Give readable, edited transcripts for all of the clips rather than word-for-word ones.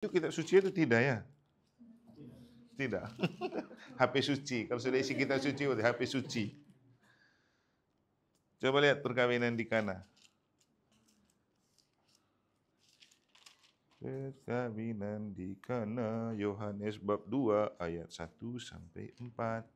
Itu kitab suci itu tidak ya? Tidak. HP suci. Kalau sudah isi kitab suci, berarti HP suci. Coba lihat perkawinan di Kana. Perkawinan di Kana, Yohanes bab 2 ayat 1 sampai 4.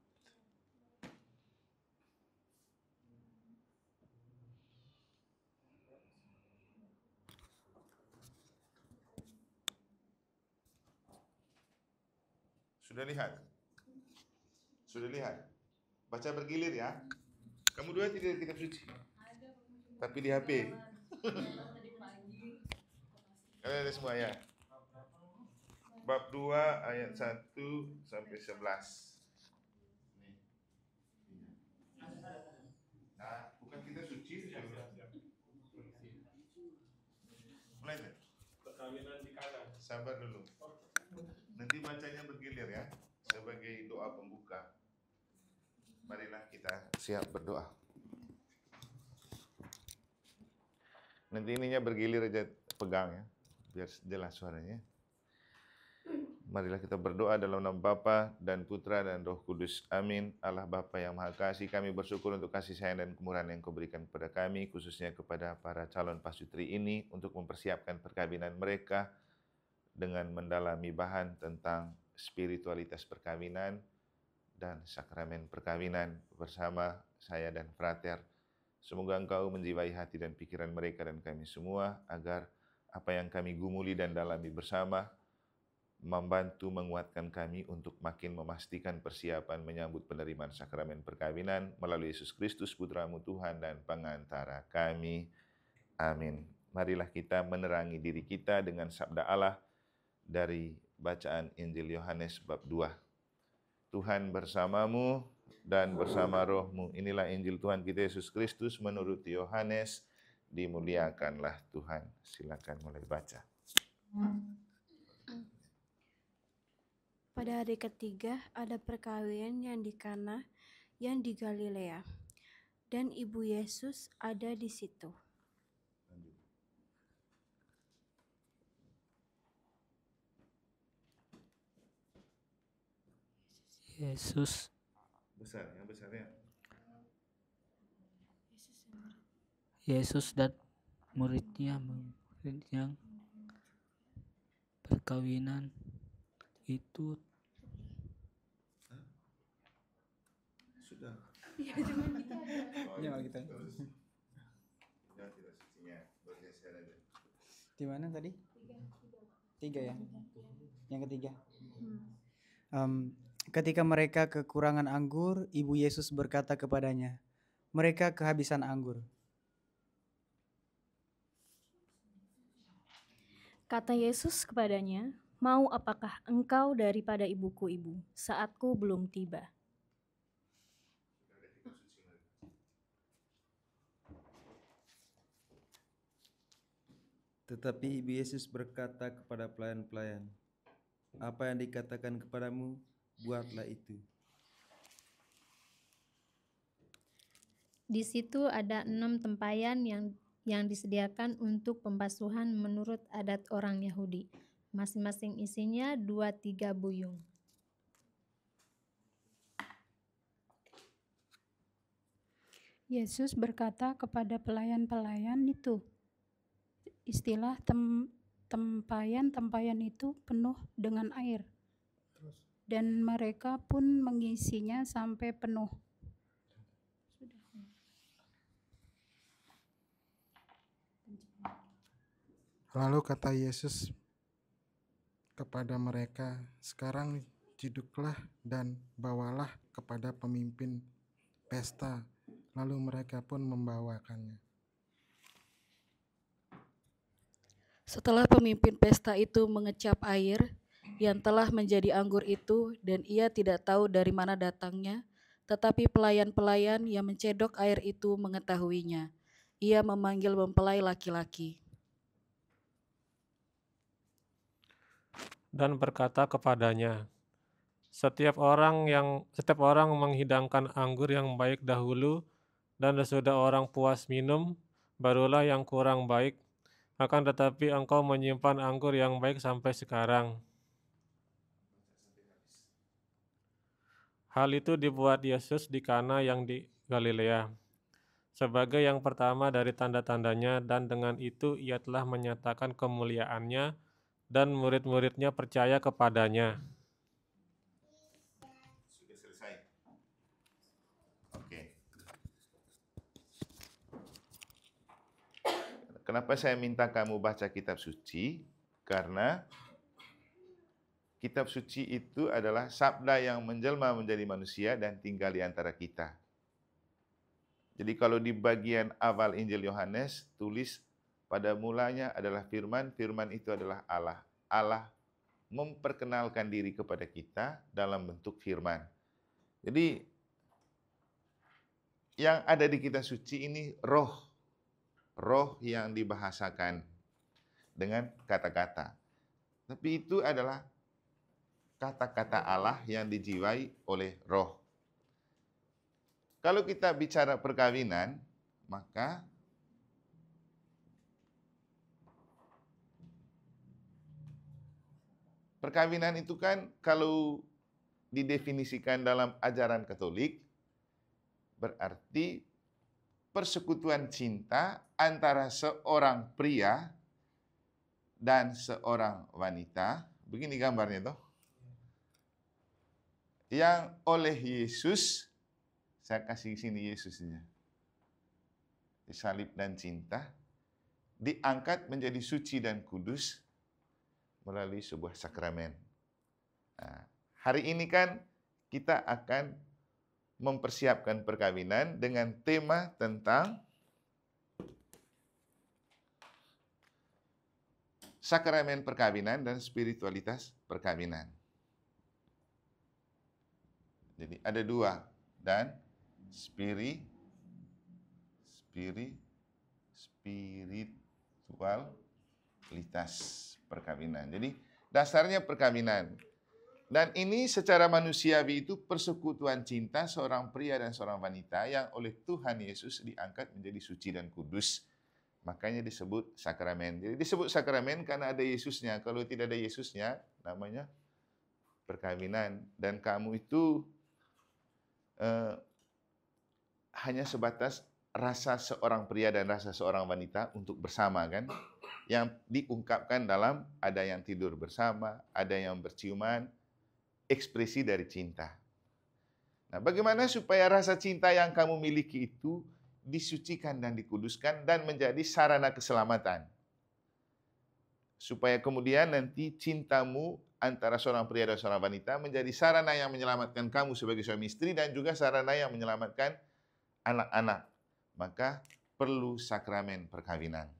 Sudah lihat? Sudah lihat? Baca bergilir ya. Kamu dua tidak di kitab suci, tapi di HP. Kalian ada semua ya? Bab 2 ayat 1 sampai 11. Nah, bukan kitab suci. Mulai deh. Perkawinan di Kana. Sabar dulu. Nanti bacanya bergilir ya, sebagai doa pembuka. Marilah kita siap berdoa. Nanti ininya bergilir aja, pegang ya, biar jelas suaranya. Marilah kita berdoa dalam nama Bapa dan Putra dan Roh Kudus. Amin. Allah Bapa yang Maha Kasih, kami bersyukur untuk kasih sayang dan kemurahan yang Kau berikan kepada kami, khususnya kepada para calon pasutri ini untuk mempersiapkan perkawinan mereka dengan mendalami bahan tentang spiritualitas perkawinan dan sakramen perkawinan bersama saya dan frater. Semoga Engkau menjiwai hati dan pikiran mereka dan kami semua, agar apa yang kami gumuli dan dalami bersama membantu menguatkan kami untuk makin memastikan persiapan menyambut penerimaan sakramen perkawinan melalui Yesus Kristus, Putra-Mu Tuhan dan pengantara kami. Amin. Marilah kita menerangi diri kita dengan sabda Allah dari bacaan Injil Yohanes bab 2. Tuhan bersamamu dan bersama rohmu. Inilah Injil Tuhan kita Yesus Kristus menurut Yohanes. Dimuliakanlah Tuhan. Silakan mulai baca. Pada hari ketiga ada perkawinan yang di Kana yang di Galilea, dan ibu Yesus ada di situ. Yesus Besar, yang besarnya. Yesus dan muridnya yang perkawinan itu. Sudah. Ya, cuma kita Ya kita. Ya, tidak sucinya. Bergeser aja. Di mana tadi? Tiga ya. Yang ketiga. Ketika mereka kekurangan anggur, ibu Yesus berkata kepadanya, mereka kehabisan anggur. Kata Yesus kepadanya, mau apakah engkau daripada ibuku ibu, saatku belum tiba. Tetapi ibu Yesus berkata kepada pelayan-pelayan, apa yang dikatakan kepadamu, buatlah itu. Di situ ada 6 tempayan yang disediakan untuk pembasuhan menurut adat orang Yahudi. Masing-masing isinya 2-3 buyung. Yesus berkata kepada pelayan-pelayan itu, istilah tempayan itu penuh dengan air. Dan mereka pun mengisinya sampai penuh. Lalu kata Yesus kepada mereka, sekarang ciduklah dan bawalah kepada pemimpin pesta. Lalu mereka pun membawakannya. Setelah pemimpin pesta itu mengecap air yang telah menjadi anggur itu, dan ia tidak tahu dari mana datangnya, tetapi pelayan-pelayan yang mencedok air itu mengetahuinya. Ia memanggil mempelai laki-laki dan berkata kepadanya, setiap orang menghidangkan anggur yang baik dahulu, dan sesudah orang puas minum, barulah yang kurang baik. Akan tetapi engkau menyimpan anggur yang baik sampai sekarang. Hal itu dibuat Yesus di Kana yang di Galilea, sebagai yang pertama dari tanda-tandanya, dan dengan itu ia telah menyatakan kemuliaannya, dan murid-muridnya percaya kepadanya. Sudah selesai. Oke. Kenapa saya minta kamu baca kitab suci? Karena kitab suci itu adalah sabda yang menjelma menjadi manusia dan tinggal di antara kita. Jadi kalau di bagian awal Injil Yohanes tulis pada mulanya adalah firman, firman itu adalah Allah. Allah memperkenalkan diri kepada kita dalam bentuk firman. Jadi yang ada di kitab suci ini roh yang dibahasakan dengan kata-kata. Tapi itu adalah kata-kata Allah yang dijiwai oleh roh. Kalau kita bicara perkawinan, maka perkawinan itu kan kalau didefinisikan dalam ajaran Katolik, berarti persekutuan cinta antara seorang pria dan seorang wanita. Begini gambarnya toh. Yang oleh Yesus, saya kasih sini Yesusnya, disalib dan cinta, diangkat menjadi suci dan kudus melalui sebuah sakramen. Nah, hari ini kan kita akan mempersiapkan perkawinan dengan tema tentang sakramen perkawinan dan spiritualitas perkawinan. Jadi ada dua, dan spiritualitas perkawinan. Jadi dasarnya perkawinan. Dan ini secara manusiawi itu persekutuan cinta seorang pria dan seorang wanita yang oleh Tuhan Yesus diangkat menjadi suci dan kudus. Makanya disebut sakramen. Jadi disebut sakramen karena ada Yesusnya. Kalau tidak ada Yesusnya, namanya perkawinan. Dan kamu itu hanya sebatas rasa seorang pria dan rasa seorang wanita untuk bersama, kan? Yang diungkapkan dalam ada yang tidur bersama, ada yang berciuman, ekspresi dari cinta. Nah, bagaimana supaya rasa cinta yang kamu miliki itu disucikan dan dikuduskan dan menjadi sarana keselamatan? Supaya kemudian nanti cintamu antara seorang pria dan seorang wanita menjadi sarana yang menyelamatkan kamu sebagai suami istri dan juga sarana yang menyelamatkan anak-anak. Maka perlu sakramen perkawinan.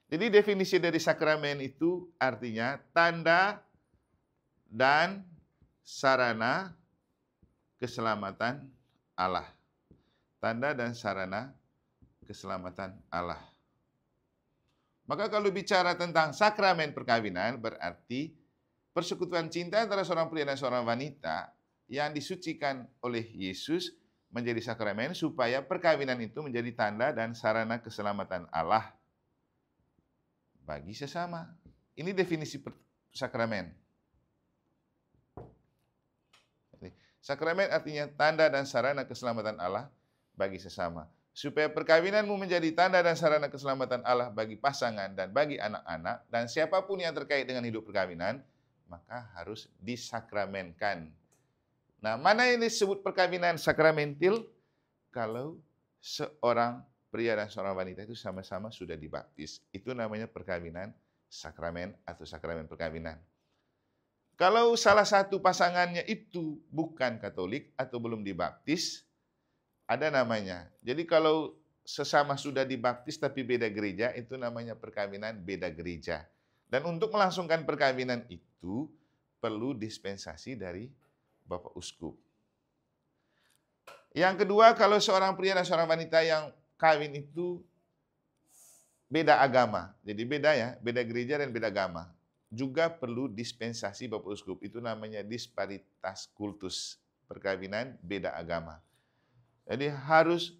Jadi definisi dari sakramen itu artinya tanda dan sarana keselamatan Allah. Tanda dan sarana keselamatan Allah. Maka kalau bicara tentang sakramen perkawinan berarti persekutuan cinta antara seorang pria dan seorang wanita yang disucikan oleh Yesus menjadi sakramen supaya perkawinan itu menjadi tanda dan sarana keselamatan Allah bagi sesama. Ini definisi sakramen. Sakramen artinya tanda dan sarana keselamatan Allah bagi sesama. Supaya perkawinanmu menjadi tanda dan sarana keselamatan Allah bagi pasangan dan bagi anak-anak dan siapapun yang terkait dengan hidup perkawinan, maka harus disakramenkan. Nah, mana yang disebut perkawinan sakramentil? Kalau seorang pria dan seorang wanita itu sama-sama sudah dibaptis. Itu namanya perkawinan sakramen atau sakramen perkawinan. Kalau salah satu pasangannya itu bukan Katolik atau belum dibaptis, ada namanya. Jadi kalau sesama sudah dibaptis tapi beda gereja, itu namanya perkawinan beda gereja. Dan untuk melangsungkan perkawinan itu perlu dispensasi dari Bapak Uskup. Yang kedua, kalau seorang pria dan seorang wanita yang kawin itu beda agama. Jadi beda ya, beda gereja dan beda agama. Juga perlu dispensasi Bapak Uskup. Itu namanya disparitas kultus. Perkawinan beda agama. Jadi harus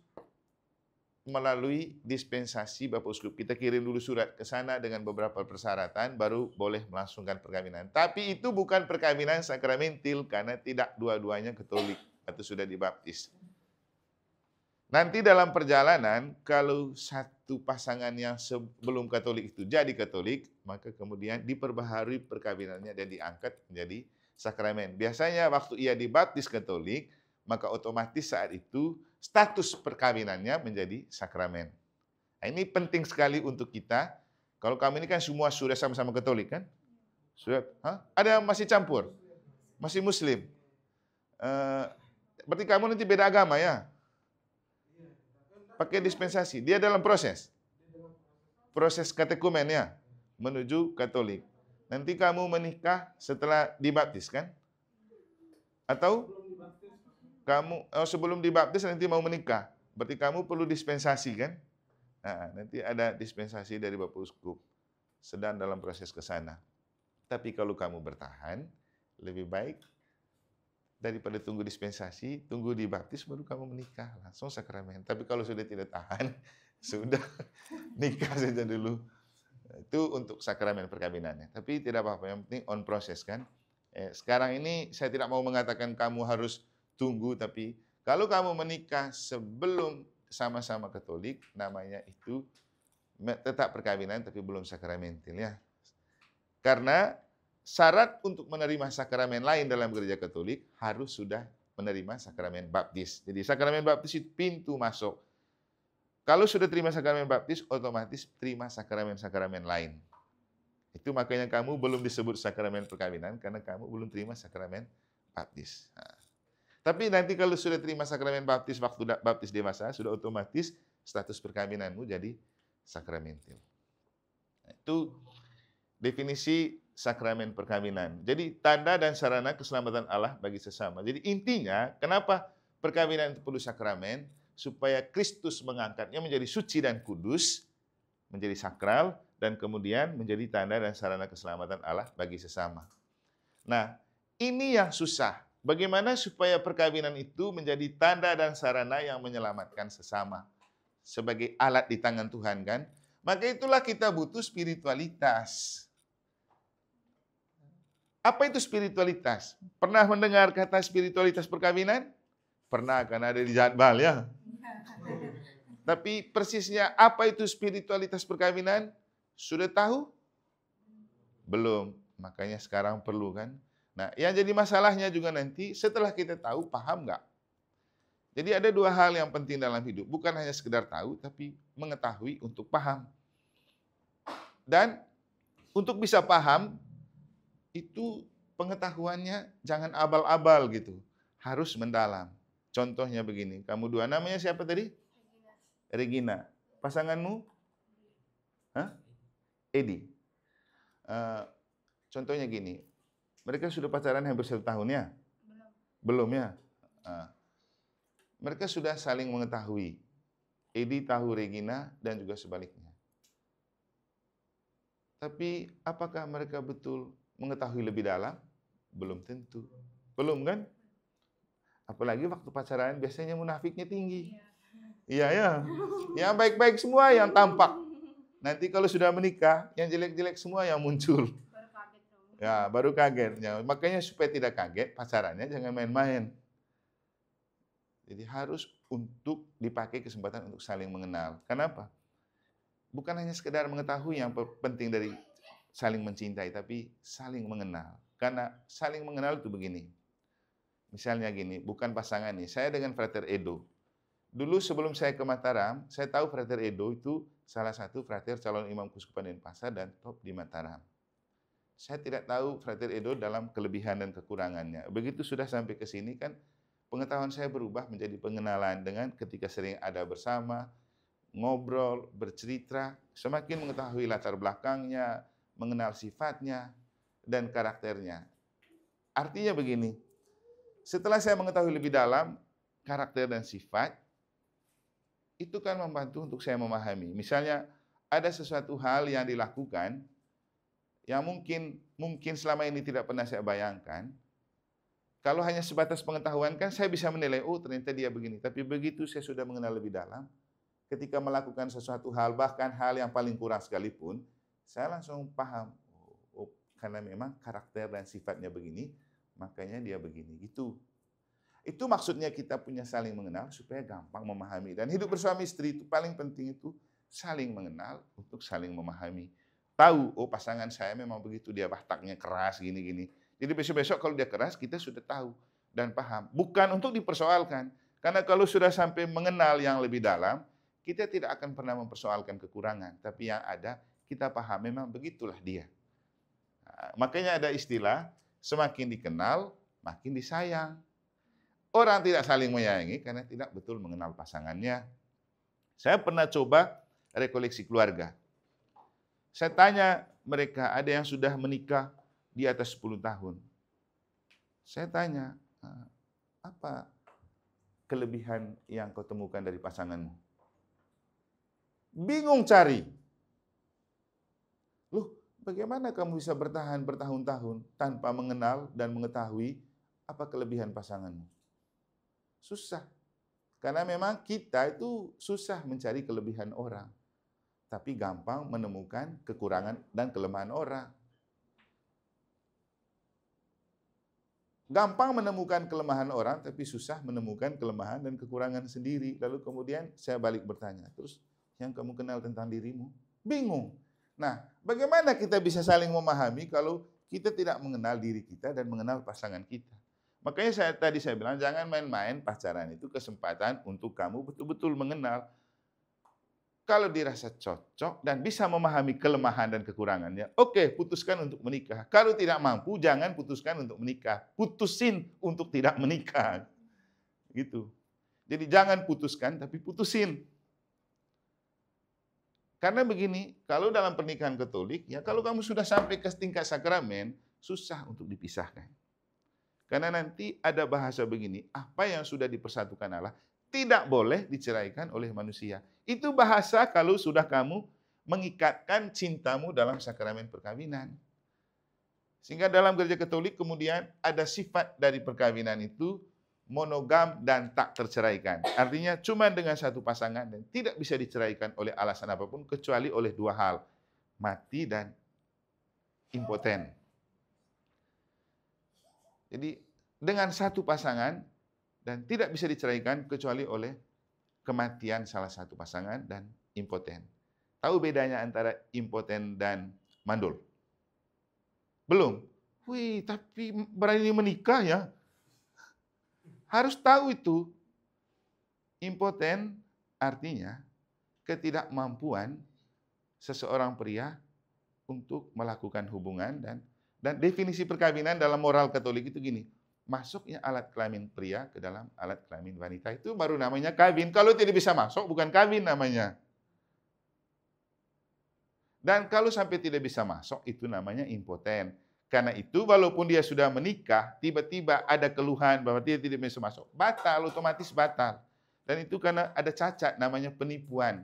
melalui dispensasi Bapak Uskup. Kita kirim dulu surat ke sana dengan beberapa persyaratan, baru boleh melangsungkan perkawinan. Tapi itu bukan perkawinan sakramentil, karena tidak dua-duanya Katolik atau sudah dibaptis. Nanti dalam perjalanan, kalau satu pasangan yang sebelum Katolik itu jadi Katolik, maka kemudian diperbaharui perkawinannya dan diangkat menjadi sakramen. Biasanya waktu ia dibaptis Katolik, maka otomatis saat itu status perkawinannya menjadi sakramen. Nah, ini penting sekali untuk kita. Kalau kami ini kan semua sudah sama-sama Katolik kan? Sudah, ada yang masih campur? Masih Muslim? Berarti kamu nanti beda agama ya? Pakai dispensasi. Dia dalam proses katekumen ya, menuju Katolik. Nanti kamu menikah setelah dibaptis kan? Atau kamu sebelum dibaptis nanti mau menikah, berarti kamu perlu dispensasi kan? Nah, nanti ada dispensasi dari Bapak Uskup, sedang dalam proses ke sana. Tapi kalau kamu bertahan, lebih baik daripada tunggu dispensasi, tunggu dibaptis baru kamu menikah, langsung sakramen. Tapi kalau sudah tidak tahan, sudah nikah saja dulu. Itu untuk sakramen perkawinannya. Tapi tidak apa-apa, yang penting on proses kan. Sekarang ini saya tidak mau mengatakan kamu harus tunggu, tapi kalau kamu menikah sebelum sama-sama Katolik, namanya itu tetap perkawinan tapi belum sakramentil ya. Karena syarat untuk menerima sakramen lain dalam gereja Katolik harus sudah menerima sakramen baptis. Jadi sakramen baptis itu pintu masuk. Kalau sudah terima sakramen baptis, otomatis terima sakramen-sakramen lain. Itu makanya kamu belum disebut sakramen perkawinan karena kamu belum terima sakramen baptis. Nah. Tapi nanti kalau sudah terima sakramen baptis, waktu baptis dewasa, sudah otomatis status perkawinanmu jadi sakramentil. Nah, itu definisi sakramen perkawinan. Jadi tanda dan sarana keselamatan Allah bagi sesama. Jadi intinya, kenapa perkawinan itu perlu sakramen? Supaya Kristus mengangkatnya menjadi suci dan kudus, menjadi sakral, dan kemudian menjadi tanda dan sarana keselamatan Allah bagi sesama. Nah, ini yang susah. Bagaimana supaya perkawinan itu menjadi tanda dan sarana yang menyelamatkan sesama. Sebagai alat di tangan Tuhan kan. Maka itulah kita butuh spiritualitas. Apa itu spiritualitas? Pernah mendengar kata spiritualitas perkawinan? Pernah, karena ada di jadwal ya. Tapi persisnya apa itu spiritualitas perkawinan? Sudah tahu? Belum. Makanya sekarang perlu kan. Nah, yang jadi masalahnya juga nanti setelah kita tahu, paham nggak? Jadi ada dua hal yang penting dalam hidup. Bukan hanya sekedar tahu, tapi mengetahui untuk paham. Dan untuk bisa paham, itu pengetahuannya jangan abal-abal gitu. Harus mendalam. Contohnya begini, kamu dua namanya siapa tadi? Regina. Pasanganmu? Edi. Contohnya gini, mereka sudah pacaran hampir 1 tahun ya? Belum ya? Mereka sudah saling mengetahui. Edi tahu Regina dan juga sebaliknya. Tapi apakah mereka betul mengetahui lebih dalam? Belum tentu. Belum kan? Apalagi waktu pacaran biasanya munafiknya tinggi. Iya ya. Yang baik-baik semua yang tampak. Nanti kalau sudah menikah, yang jelek-jelek semua yang muncul. Ya, baru kaget. Ya, makanya supaya tidak kaget, pacarannya jangan main-main. Jadi harus untuk dipakai kesempatan untuk saling mengenal. Kenapa? Bukan hanya sekedar mengetahui yang penting dari saling mencintai, tapi saling mengenal. Karena saling mengenal itu begini. Misalnya gini, bukan pasangan nih, saya dengan Frater Edo. Dulu sebelum saya ke Mataram, saya tahu Frater Edo itu salah satu frater calon imam Keuskupan Denpasar dan top di Mataram. Saya tidak tahu Frater Edo dalam kelebihan dan kekurangannya. Begitu sudah sampai ke sini kan, pengetahuan saya berubah menjadi pengenalan dengan ketika sering ada bersama, ngobrol, bercerita, semakin mengetahui latar belakangnya, mengenal sifatnya, dan karakternya. Artinya begini, setelah saya mengetahui lebih dalam karakter dan sifat, itu kan membantu untuk saya memahami. Misalnya ada sesuatu hal yang dilakukan yang mungkin selama ini tidak pernah saya bayangkan. Kalau hanya sebatas pengetahuan kan saya bisa menilai, oh ternyata dia begini. Tapi begitu saya sudah mengenal lebih dalam, ketika melakukan sesuatu hal, bahkan hal yang paling kurang sekalipun, saya langsung paham, oh, karena memang karakter dan sifatnya begini, makanya dia begini, gitu. Itu maksudnya kita punya saling mengenal supaya gampang memahami. Dan hidup bersama istri itu paling penting itu saling mengenal untuk saling memahami. Tahu, oh pasangan saya memang begitu, dia wataknya keras, gini-gini. Jadi besok-besok kalau dia keras, kita sudah tahu dan paham. Bukan untuk dipersoalkan. Karena kalau sudah sampai mengenal yang lebih dalam, kita tidak akan pernah mempersoalkan kekurangan. Tapi yang ada, kita paham, memang begitulah dia. Nah, makanya ada istilah, semakin dikenal, makin disayang. Orang tidak saling menyayangi karena tidak betul mengenal pasangannya. Saya pernah coba rekoleksi keluarga. Saya tanya mereka, ada yang sudah menikah di atas 10 tahun. Saya tanya, apa kelebihan yang kau temukan dari pasanganmu? Bingung cari. Loh, bagaimana kamu bisa bertahan bertahun-tahun tanpa mengenal dan mengetahui apa kelebihan pasanganmu? Susah. Karena memang kita itu susah mencari kelebihan orang. Tapi gampang menemukan kekurangan dan kelemahan orang. Gampang menemukan kelemahan orang, tapi susah menemukan kelemahan dan kekurangan sendiri. Lalu kemudian saya balik bertanya, terus yang kamu kenal tentang dirimu? Bingung. Nah, bagaimana kita bisa saling memahami kalau kita tidak mengenal diri kita dan mengenal pasangan kita? Makanya tadi saya bilang, jangan main-main pacaran itu kesempatan untuk kamu betul-betul mengenal. Kalau dirasa cocok dan bisa memahami kelemahan dan kekurangannya, oke, putuskan untuk menikah. Kalau tidak mampu, jangan putuskan untuk menikah. Putusin untuk tidak menikah. Gitu. Jadi jangan putuskan, tapi putusin. Karena begini, kalau dalam pernikahan Katolik, ya kalau kamu sudah sampai ke tingkat sakramen, susah untuk dipisahkan. Karena nanti ada bahasa begini, apa yang sudah dipersatukan Allah tidak boleh diceraikan oleh manusia. Itu bahasa kalau sudah kamu mengikatkan cintamu dalam sakramen perkawinan. Sehingga dalam gereja Katolik kemudian ada sifat dari perkawinan itu monogam dan tak terceraikan. Artinya cuma dengan satu pasangan dan tidak bisa diceraikan oleh alasan apapun kecuali oleh dua hal, mati dan impoten. Jadi dengan satu pasangan dan tidak bisa diceraikan kecuali oleh kematian salah satu pasangan dan impoten. Tahu bedanya antara impoten dan mandul? Belum? Wih, tapi berani menikah ya? Harus tahu itu. Impoten artinya ketidakmampuan seseorang pria untuk melakukan hubungan dan definisi perkawinan dalam moral Katolik itu gini, masuknya alat kelamin pria ke dalam alat kelamin wanita itu baru namanya kawin. Kalau tidak bisa masuk, bukan kawin namanya. Dan kalau sampai tidak bisa masuk, itu namanya impoten. Karena itu, walaupun dia sudah menikah, tiba-tiba ada keluhan bahwa dia tidak bisa masuk. Batal, otomatis batal. Dan itu karena ada cacat, namanya penipuan.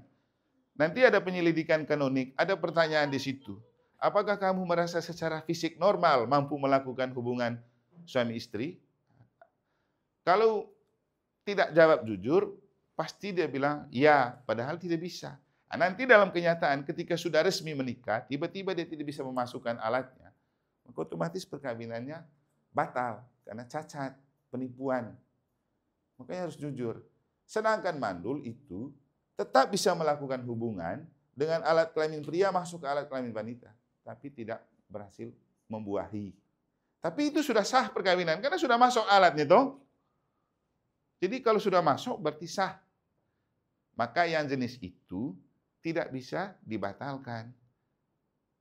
Nanti ada penyelidikan kanonik, ada pertanyaan di situ. Apakah kamu merasa secara fisik normal mampu melakukan hubungan suami istri? Kalau tidak jawab jujur, pasti dia bilang, ya, padahal tidak bisa. Nah, nanti dalam kenyataan ketika sudah resmi menikah, tiba-tiba dia tidak bisa memasukkan alatnya, maka otomatis perkawinannya batal karena cacat, penipuan. Makanya harus jujur. Sedangkan mandul itu tetap bisa melakukan hubungan dengan alat kelamin pria masuk ke alat kelamin wanita, tapi tidak berhasil membuahi. Tapi itu sudah sah perkawinan karena sudah masuk alatnya toh. Jadi kalau sudah masuk berarti sah. Maka yang jenis itu tidak bisa dibatalkan.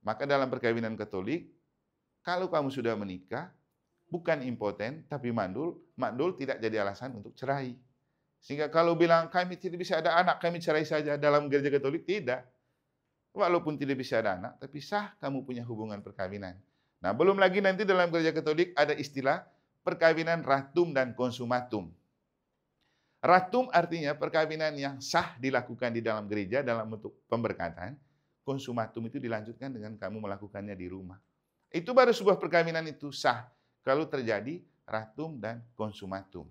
Maka dalam perkawinan Katolik, kalau kamu sudah menikah, bukan impoten, tapi mandul tidak jadi alasan untuk cerai. Sehingga kalau bilang, kami tidak bisa ada anak, kami cerai saja dalam gereja Katolik, tidak. Walaupun tidak bisa ada anak, tapi sah kamu punya hubungan perkawinan. Nah, belum lagi nanti dalam gereja Katolik ada istilah perkawinan ratum dan konsumatum. Ratum artinya perkawinan yang sah dilakukan di dalam gereja dalam bentuk pemberkatan. Konsumatum itu dilanjutkan dengan kamu melakukannya di rumah. Itu baru sebuah perkawinan itu sah kalau terjadi ratum dan konsumatum.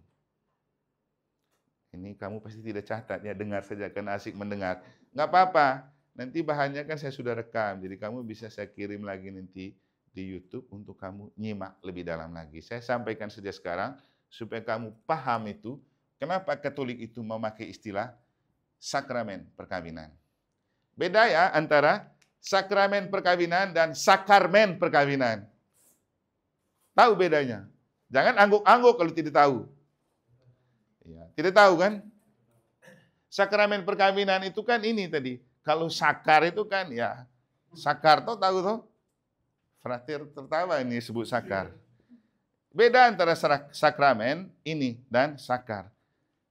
Ini kamu pasti tidak catat ya, dengar saja karena asik mendengar. Nggak apa-apa, nanti bahannya kan saya sudah rekam, jadi kamu bisa saya kirim lagi nanti di YouTube untuk kamu nyimak lebih dalam lagi. Saya sampaikan saja sekarang supaya kamu paham itu, kenapa Katolik itu memakai istilah sakramen perkawinan. Beda ya antara sakramen perkawinan dan sakarmen perkawinan. Tahu bedanya? Jangan angguk-angguk kalau tidak tahu. Ya, tidak tahu kan? Sakramen perkawinan itu kan ini tadi. Kalau sakar itu kan ya, sakar tahu toh? Frater tertawa ini sebut sakar. Beda antara sakramen ini dan sakar.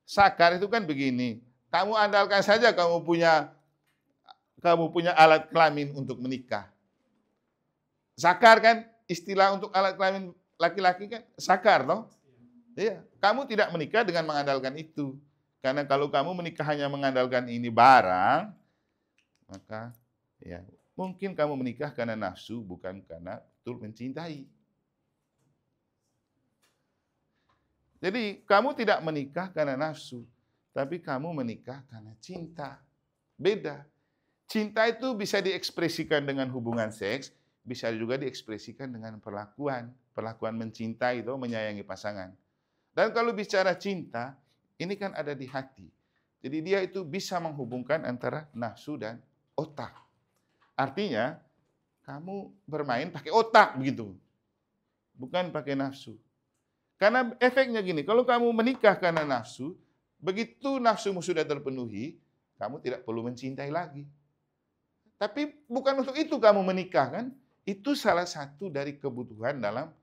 Sakar itu kan begini, kamu andalkan saja kamu punya alat kelamin untuk menikah. Sakar kan istilah untuk alat kelamin laki-laki kan sakar toh? Iya, kamu tidak menikah dengan mengandalkan itu. Karena kalau kamu menikah hanya mengandalkan ini barang, maka ya mungkin kamu menikah karena nafsu, bukan karena betul mencintai. Jadi kamu tidak menikah karena nafsu, tapi kamu menikah karena cinta. Beda. Cinta itu bisa diekspresikan dengan hubungan seks, bisa juga diekspresikan dengan perlakuan. Perlakuan mencintai itu menyayangi pasangan. Dan kalau bicara cinta, ini kan ada di hati. Jadi dia itu bisa menghubungkan antara nafsu dan otak. Artinya, kamu bermain pakai otak begitu. Bukan pakai nafsu. Karena efeknya gini, kalau kamu menikah karena nafsu, begitu nafsumu sudah terpenuhi, kamu tidak perlu mencintai lagi. Tapi bukan untuk itu kamu menikah kan? Itu salah satu dari kebutuhan dalam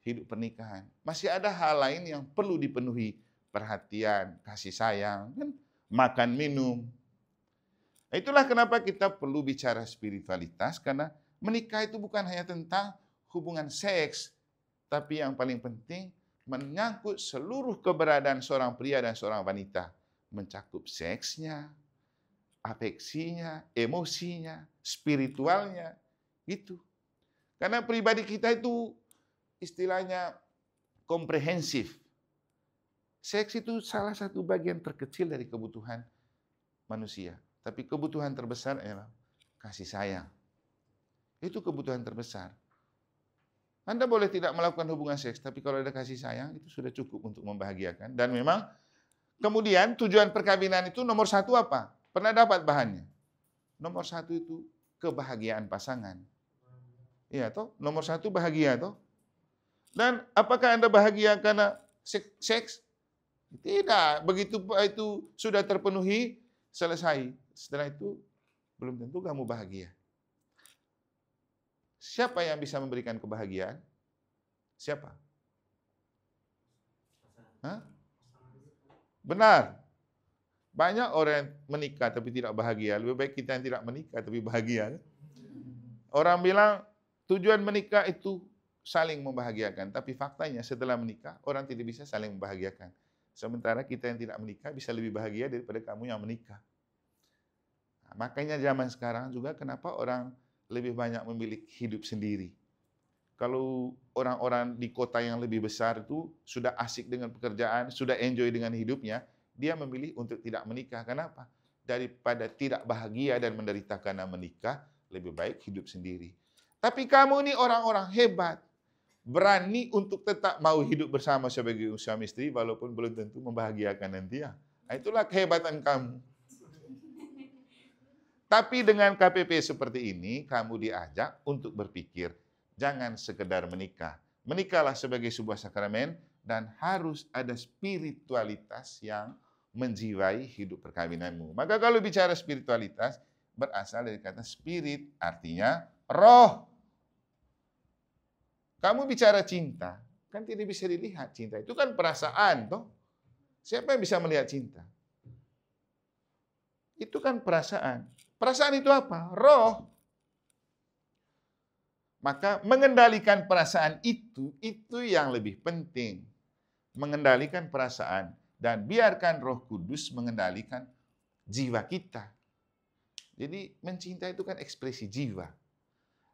hidup pernikahan. Masih ada hal lain yang perlu dipenuhi. Perhatian, kasih sayang, kan? Makan, minum. Itulah kenapa kita perlu bicara spiritualitas, karena menikah itu bukan hanya tentang hubungan seks, tapi yang paling penting menyangkut seluruh keberadaan seorang pria dan seorang wanita. Mencakup seksnya, afeksinya, emosinya, spiritualnya, gitu. Karena pribadi kita itu istilahnya komprehensif. Seks itu salah satu bagian terkecil dari kebutuhan manusia. Tapi kebutuhan terbesar adalah kasih sayang. Itu kebutuhan terbesar. Anda boleh tidak melakukan hubungan seks, tapi kalau ada kasih sayang, itu sudah cukup untuk membahagiakan. Dan memang, kemudian tujuan perkawinan itu nomor satu apa? Pernah dapat bahannya? Nomor satu itu kebahagiaan pasangan. Iya toh? Nomor satu bahagia toh? Dan apakah Anda bahagia karena seks? Tidak. Begitu itu sudah terpenuhi, selesai. Setelah itu, belum tentu kamu bahagia. Siapa yang bisa memberikan kebahagiaan? Siapa? Hah? Benar. Banyak orang yang menikah tapi tidak bahagia. Lebih baik kita yang tidak menikah tapi bahagia. Orang bilang tujuan menikah itu saling membahagiakan. Tapi faktanya setelah menikah, orang tidak bisa saling membahagiakan. Sementara kita yang tidak menikah bisa lebih bahagia daripada kamu yang menikah. Nah, makanya zaman sekarang juga kenapa orang lebih banyak memilih hidup sendiri. Kalau orang-orang di kota yang lebih besar itu sudah asik dengan pekerjaan, sudah enjoy dengan hidupnya, dia memilih untuk tidak menikah. Kenapa? Daripada tidak bahagia dan menderita karena menikah, lebih baik hidup sendiri. Tapi kamu ini orang-orang hebat. Berani untuk tetap mau hidup bersama sebagai suami istri walaupun belum tentu membahagiakan nanti ya. Nah, itulah kehebatan kamu. Tapi dengan KPP seperti ini, kamu diajak untuk berpikir, jangan sekedar menikah. Menikahlah sebagai sebuah sakramen dan harus ada spiritualitas yang menjiwai hidup perkawinanmu. Maka kalau bicara spiritualitas, berasal dari kata spirit, artinya roh. Kamu bicara cinta, kan tidak bisa dilihat cinta. Itu kan perasaan, toh. Siapa yang bisa melihat cinta? Itu kan perasaan. Perasaan itu apa? Roh. Maka mengendalikan perasaan itu yang lebih penting. Mengendalikan perasaan. Dan biarkan Roh Kudus mengendalikan jiwa kita. Jadi mencinta itu kan ekspresi jiwa.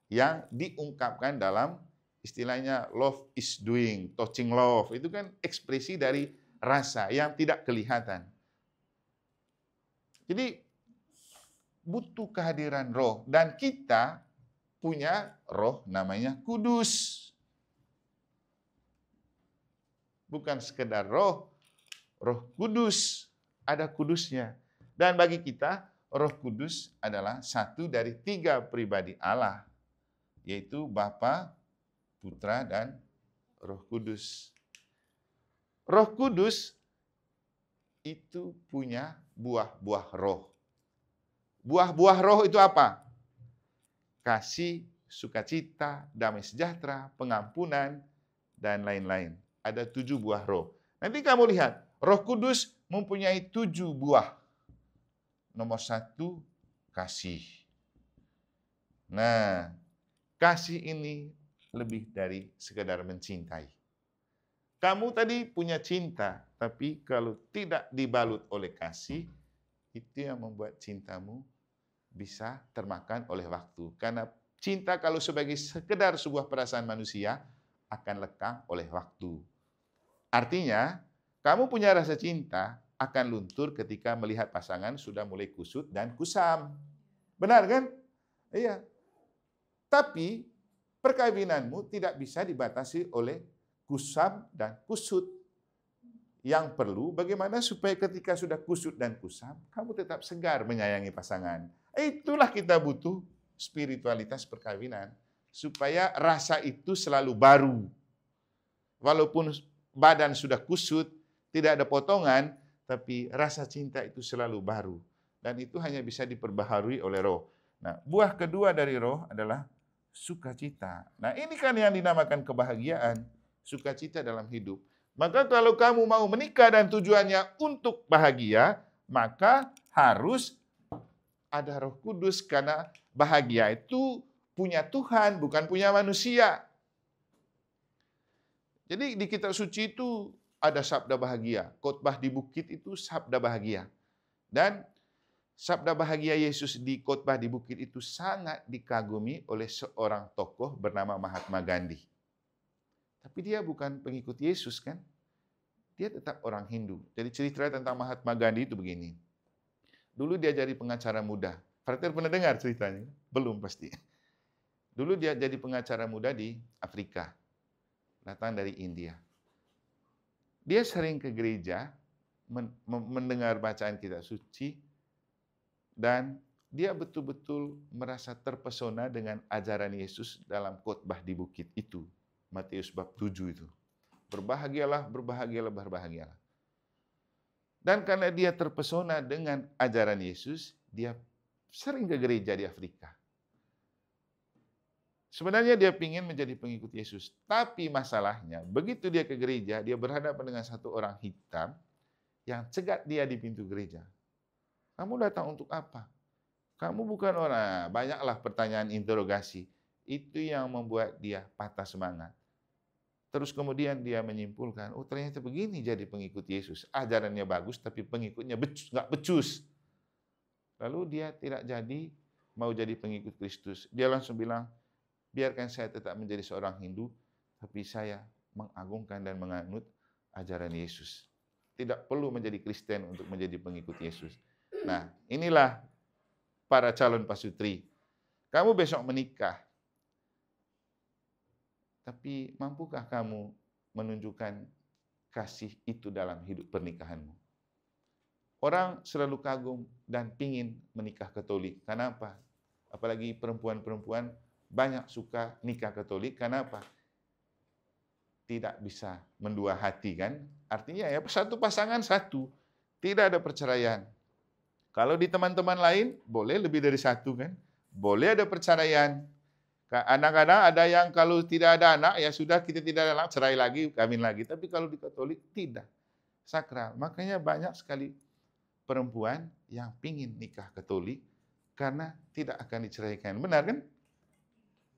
Yang diungkapkan dalam istilahnya love is doing, touching love. Itu kan ekspresi dari rasa yang tidak kelihatan. Jadi butuh kehadiran roh. Dan kita punya roh namanya kudus. Bukan sekedar roh, roh kudus. Ada kudusnya. Dan bagi kita, roh kudus adalah satu dari 3 pribadi Allah. Yaitu Bapa, Putra, dan Roh Kudus. Roh Kudus itu punya buah-buah roh. Buah-buah roh itu apa? Kasih, sukacita, damai sejahtera, pengampunan, dan lain-lain. Ada 7 buah roh. Nanti kamu lihat, Roh Kudus mempunyai 7 buah. Nomor 1, kasih. Nah, kasih ini lebih dari sekedar mencintai. Kamu tadi punya cinta, tapi kalau tidak dibalut oleh kasih, itu yang membuat cintamu bisa termakan oleh waktu. Karena cinta kalau sebagai sekedar sebuah perasaan manusia, akan lekang oleh waktu. Artinya, kamu punya rasa cinta akan luntur ketika melihat pasangan sudah mulai kusut dan kusam. Benar kan? Iya. Tapi perkawinanmu tidak bisa dibatasi oleh kusam dan kusut. Yang perlu bagaimana supaya ketika sudah kusut dan kusam, kamu tetap segar menyayangi pasangan. Itulah kita butuh spiritualitas perkawinan. Supaya rasa itu selalu baru. Walaupun badan sudah kusut, tidak ada potongan, tapi rasa cinta itu selalu baru. Dan itu hanya bisa diperbaharui oleh roh. Nah, buah kedua dari roh adalah sukacita. Nah, ini kan yang dinamakan kebahagiaan, sukacita dalam hidup. Maka kalau kamu mau menikah dan tujuannya untuk bahagia, maka harus ada Roh Kudus karena bahagia itu punya Tuhan, bukan punya manusia. Jadi di kitab suci itu ada sabda bahagia. Khotbah di bukit itu sabda bahagia. Dan sabda bahagia Yesus di khotbah di bukit itu sangat dikagumi oleh seorang tokoh bernama Mahatma Gandhi. Tapi dia bukan pengikut Yesus kan? Dia tetap orang Hindu. Jadi cerita tentang Mahatma Gandhi itu begini. Dulu dia jadi pengacara muda. Frater pernah dengar ceritanya? Belum pasti. Dulu dia jadi pengacara muda di Afrika. Datang dari India. Dia sering ke gereja, mendengar bacaan kitab suci, dan dia betul-betul merasa terpesona dengan ajaran Yesus dalam khotbah di bukit itu. Matius bab 7 itu. Berbahagialah, berbahagialah, berbahagialah. Dan karena dia terpesona dengan ajaran Yesus, dia sering ke gereja di Afrika. Sebenarnya dia ingin menjadi pengikut Yesus. Tapi masalahnya, begitu dia ke gereja, dia berhadapan dengan satu orang hitam yang cegat dia di pintu gereja. Kamu datang untuk apa? Kamu bukan orang. Banyaklah pertanyaan interogasi. Itu yang membuat dia patah semangat. Terus kemudian dia menyimpulkan, oh ternyata begini jadi pengikut Yesus. Ajarannya bagus, tapi pengikutnya nggak becus. Lalu dia tidak jadi mau jadi pengikut Kristus. Dia langsung bilang, biarkan saya tetap menjadi seorang Hindu, tapi saya mengagungkan dan menganut ajaran Yesus. Tidak perlu menjadi Kristen untuk menjadi pengikut Yesus. Nah, inilah para calon pasutri. Kamu besok menikah. Tapi mampukah kamu menunjukkan kasih itu dalam hidup pernikahanmu? Orang selalu kagum dan pingin menikah Katolik. Kenapa? Apalagi perempuan-perempuan banyak suka nikah Katolik. Kenapa? Tidak bisa mendua hati kan? Artinya ya satu pasangan satu. Tidak ada perceraian. Kalau di teman-teman lain, boleh lebih dari satu kan? Boleh ada perceraian. Kadang-kadang ada yang kalau tidak ada anak, ya sudah kita tidak ada anak, cerai lagi, kawin lagi. Tapi kalau di Katolik, tidak. Sakral. Makanya banyak sekali perempuan yang pingin nikah Katolik karena tidak akan diceraikan. Benar kan?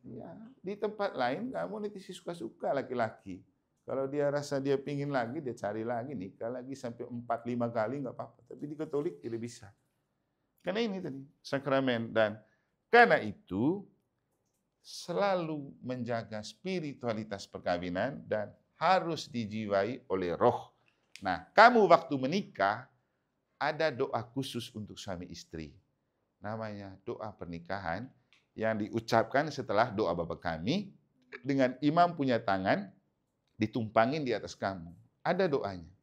Ya, di tempat lain kamu nanti suka-suka laki-laki. Kalau dia rasa dia pingin lagi, dia cari lagi, nikah lagi sampai 4-5 kali, nggak apa-apa. Tapi di Katolik tidak bisa. Karena ini tadi, sakramen. Dan karena itu, selalu menjaga spiritualitas perkawinan dan harus dijiwai oleh roh. Nah, kamu waktu menikah, ada doa khusus untuk suami istri. Namanya doa pernikahan yang diucapkan setelah doa Bapa kami, dengan imam punya tangan, ditumpangin di atas kamu. Ada doanya.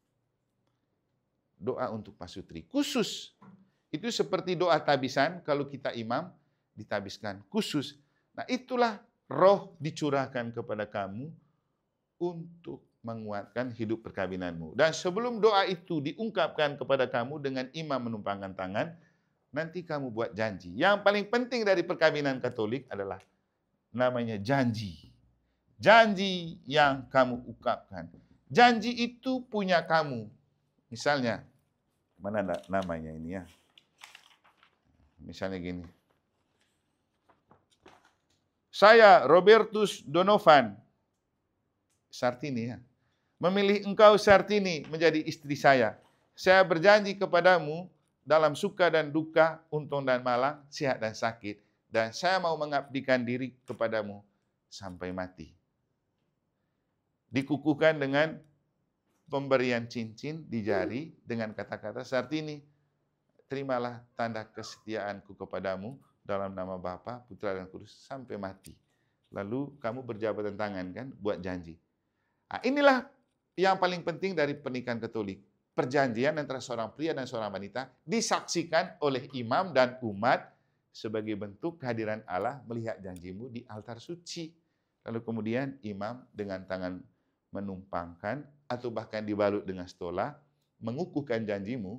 Doa untuk pasutri. Khusus. Itu seperti doa tabisan, kalau kita imam, ditabiskan. Khusus. Nah, itulah roh dicurahkan kepada kamu untuk menguatkan hidup perkawinanmu. Dan sebelum doa itu diungkapkan kepada kamu dengan imam menumpangkan tangan, nanti kamu buat janji. Yang paling penting dari perkawinan Katolik adalah namanya janji. Janji yang kamu ungkapkan. Janji itu punya kamu. Misalnya, mana namanya ini ya? Misalnya gini. Saya, Robertus Donovan Sartini ya, memilih engkau Sartini menjadi istri saya. Saya berjanji kepadamu dalam suka dan duka, untung dan malang, sehat dan sakit. Dan saya mau mengabdikan diri kepadamu sampai mati. Dikukuhkan dengan pemberian cincin di jari dengan kata-kata, Sartini, terimalah tanda kesetiaanku kepadamu dalam nama Bapa, Putra dan Kudus sampai mati. Lalu kamu berjabatan tangan kan, buat janji. Nah, inilah yang paling penting dari pernikahan Katolik. Perjanjian antara seorang pria dan seorang wanita disaksikan oleh imam dan umat sebagai bentuk kehadiran Allah melihat janjimu di altar suci. Lalu kemudian imam dengan tangan menumpangkan atau bahkan dibalut dengan stola, mengukuhkan janjimu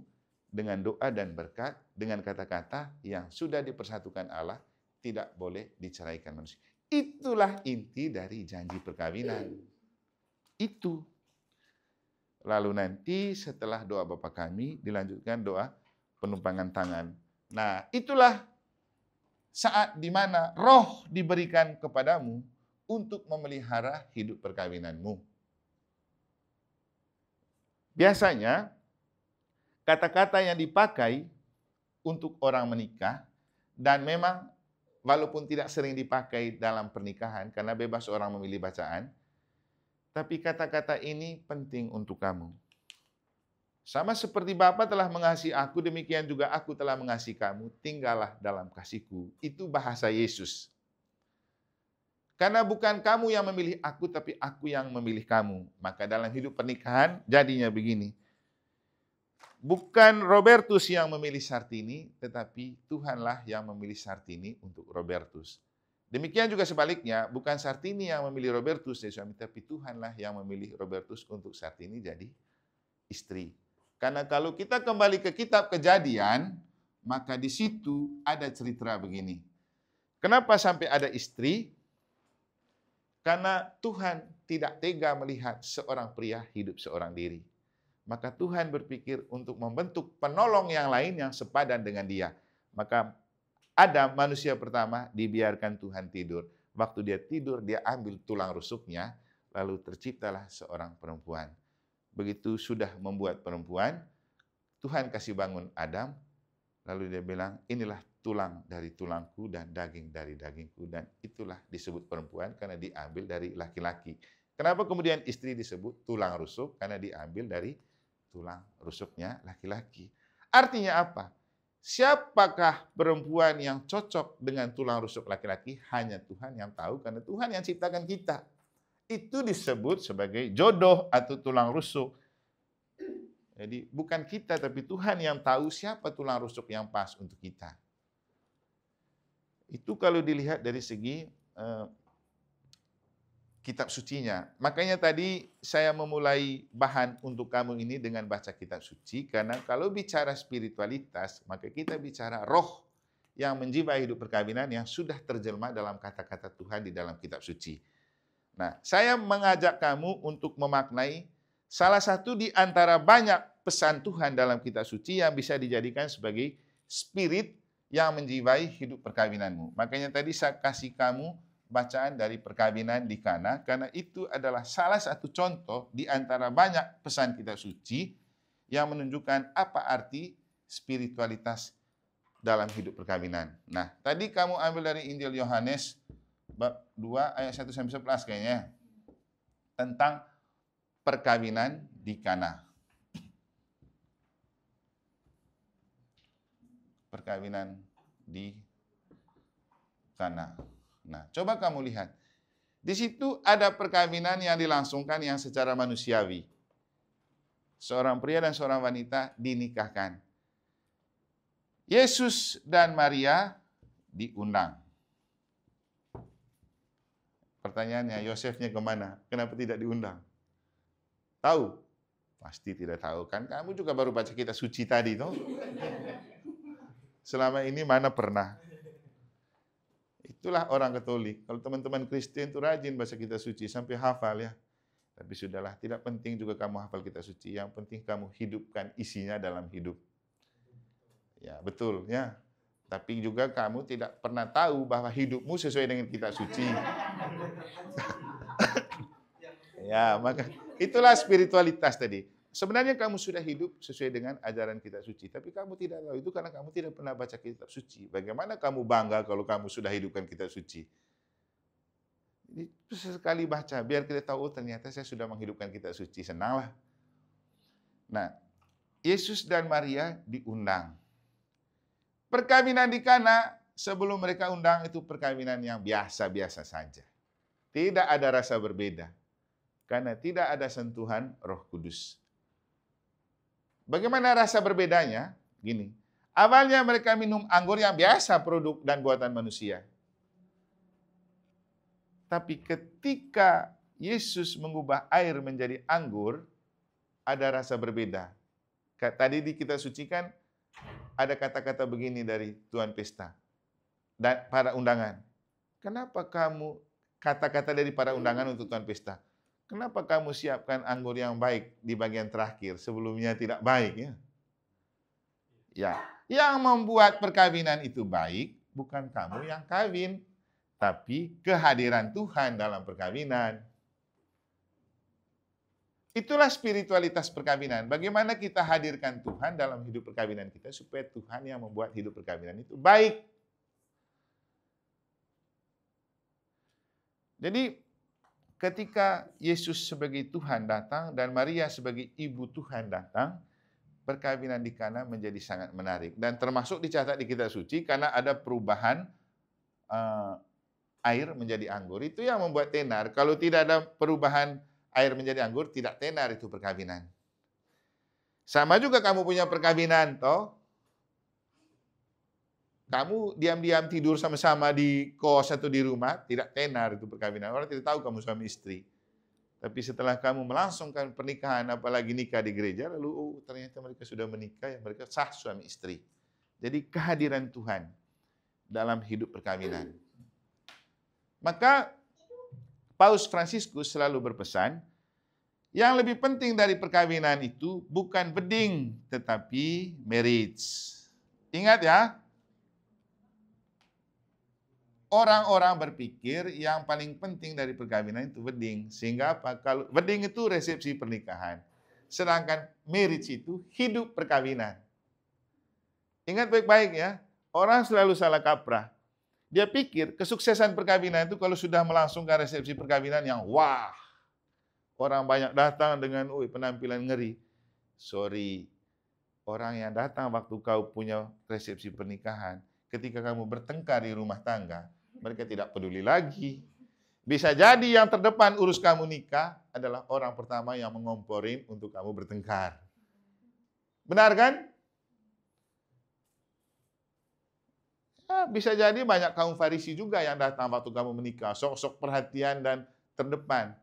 dengan doa dan berkat, dengan kata-kata yang sudah dipersatukan Allah, tidak boleh diceraikan manusia. Itulah inti dari janji perkawinan. Itu. Lalu nanti setelah doa Bapa kami, dilanjutkan doa penumpangan tangan. Nah, itulah saat di mana roh diberikan kepadamu untuk memelihara hidup perkawinanmu. Biasanya, kata-kata yang dipakai untuk orang menikah, dan memang walaupun tidak sering dipakai dalam pernikahan, karena bebas orang memilih bacaan, tapi kata-kata ini penting untuk kamu. Sama seperti Bapa telah mengasihi aku, demikian juga aku telah mengasihi kamu, tinggallah dalam kasihku. Itu bahasa Yesus. Karena bukan kamu yang memilih aku, tapi aku yang memilih kamu. Maka dalam hidup pernikahan jadinya begini. Bukan Robertus yang memilih Sartini, tetapi Tuhanlah yang memilih Sartini untuk Robertus. Demikian juga sebaliknya, bukan Sartini yang memilih Robertus jadi suami, tapi Tuhanlah yang memilih Robertus untuk Sartini jadi istri. Karena kalau kita kembali ke kitab Kejadian, maka di situ ada cerita begini. Kenapa sampai ada istri? Karena Tuhan tidak tega melihat seorang pria hidup seorang diri. Maka Tuhan berpikir untuk membentuk penolong yang lain yang sepadan dengan dia. Maka Adam, manusia pertama, dibiarkan Tuhan tidur. Waktu dia tidur, dia ambil tulang rusuknya, lalu terciptalah seorang perempuan. Begitu sudah membuat perempuan, Tuhan kasih bangun Adam, lalu dia bilang, inilah tulang dari tulangku dan daging dari dagingku, dan itulah disebut perempuan karena diambil dari laki-laki. Kenapa kemudian istri disebut tulang rusuk? Karena diambil dari tulang rusuknya laki-laki. Artinya apa? Siapakah perempuan yang cocok dengan tulang rusuk laki-laki? Hanya Tuhan yang tahu, karena Tuhan yang ciptakan kita. Itu disebut sebagai jodoh atau tulang rusuk. Jadi bukan kita, tapi Tuhan yang tahu siapa tulang rusuk yang pas untuk kita. Itu kalau dilihat dari segi kitab sucinya. Makanya tadi saya memulai bahan untuk kamu ini dengan baca kitab suci, karena kalau bicara spiritualitas, maka kita bicara roh yang menjiwai hidup perkawinan yang sudah terjelma dalam kata-kata Tuhan di dalam kitab suci. Nah, saya mengajak kamu untuk memaknai salah satu di antara banyak pesan Tuhan dalam kitab suci yang bisa dijadikan sebagai spirit yang menjiwai hidup perkawinanmu. Makanya tadi saya kasih kamu bacaan dari perkawinan di Kana, karena itu adalah salah satu contoh di antara banyak pesan kitab suci yang menunjukkan apa arti spiritualitas dalam hidup perkawinan. Nah, tadi kamu ambil dari Injil Yohanes bab 2 ayat 1 sampai 11 kayaknya, tentang perkawinan di Kana. perkawinan di Kana. Nah, coba kamu lihat. Di situ ada perkawinan yang dilangsungkan yang secara manusiawi. Seorang pria dan seorang wanita dinikahkan. Yesus dan Maria diundang. Pertanyaannya, Yosefnya kemana? Kenapa tidak diundang? Tahu? Pasti tidak tahu kan? Kamu juga baru baca kitab suci tadi, toh? Selama ini mana pernah? Itulah orang Katolik. Kalau teman-teman Kristen itu rajin baca kitab suci sampai hafal ya. Tapi sudahlah, tidak penting juga kamu hafal kitab suci. Yang penting kamu hidupkan isinya dalam hidup. Ya, betul ya. Tapi juga kamu tidak pernah tahu bahwa hidupmu sesuai dengan kitab suci. Ya, maka itulah spiritualitas tadi. Sebenarnya kamu sudah hidup sesuai dengan ajaran kitab suci, tapi kamu tidak tahu itu karena kamu tidak pernah baca kitab suci. Bagaimana kamu bangga kalau kamu sudah hidupkan kitab suci? Jadi sesekali baca, biar kita tahu, oh, ternyata saya sudah menghidupkan kitab suci. Senanglah. Nah, Yesus dan Maria diundang. Perkawinan di Kana sebelum mereka undang itu perkawinan yang biasa-biasa saja. Tidak ada rasa berbeda. Karena tidak ada sentuhan Roh Kudus. Bagaimana rasa berbedanya? Gini, awalnya mereka minum anggur yang biasa produk dan buatan manusia. Tapi ketika Yesus mengubah air menjadi anggur, ada rasa berbeda. Tadi di kitab suci kan ada kata-kata begini dari Tuan Pesta dan para undangan. Kenapa kamu kata-kata dari para undangan untuk Tuan Pesta? Kenapa kamu siapkan anggur yang baik di bagian terakhir, sebelumnya tidak baik ya? Ya, yang membuat perkawinan itu baik bukan kamu yang kawin, tapi kehadiran Tuhan dalam perkawinan. Itulah spiritualitas perkawinan. Bagaimana kita hadirkan Tuhan dalam hidup perkawinan kita supaya Tuhan yang membuat hidup perkawinan itu baik. Jadi ketika Yesus sebagai Tuhan datang dan Maria sebagai ibu Tuhan datang, perkawinan di Kana menjadi sangat menarik. Dan termasuk dicatat di kitab suci karena ada perubahan air menjadi anggur. Itu yang membuat tenar. Kalau tidak ada perubahan air menjadi anggur, tidak tenar itu perkawinan. Sama juga kamu punya perkawinan, toh. Kamu diam-diam tidur sama-sama di kos atau di rumah, tidak tenar itu perkawinan. Orang tidak tahu kamu suami istri. Tapi setelah kamu melangsungkan pernikahan, apalagi nikah di gereja, lalu ternyata mereka sudah menikah, ya mereka sah suami istri. Jadi kehadiran Tuhan dalam hidup perkawinan. Maka Paus Fransiskus selalu berpesan, yang lebih penting dari perkawinan itu bukan wedding, tetapi marriage. Ingat ya, orang-orang berpikir yang paling penting dari perkawinan itu wedding. Sehingga apa? Kalau wedding itu resepsi pernikahan. Sedangkan marriage itu hidup perkawinan. Ingat baik-baik ya. Orang selalu salah kaprah. Dia pikir kesuksesan perkawinan itu kalau sudah melangsungkan resepsi perkawinan yang wah. Orang banyak datang dengan penampilan ngeri. Sorry. Orang yang datang waktu kau punya resepsi pernikahan, ketika kamu bertengkar di rumah tangga, mereka tidak peduli lagi. Bisa jadi yang terdepan urus kamu nikah adalah orang pertama yang mengomporin untuk kamu bertengkar. Benar kan? Ya, bisa jadi banyak kaum Farisi juga yang datang waktu kamu menikah. Sok-sok perhatian dan terdepan.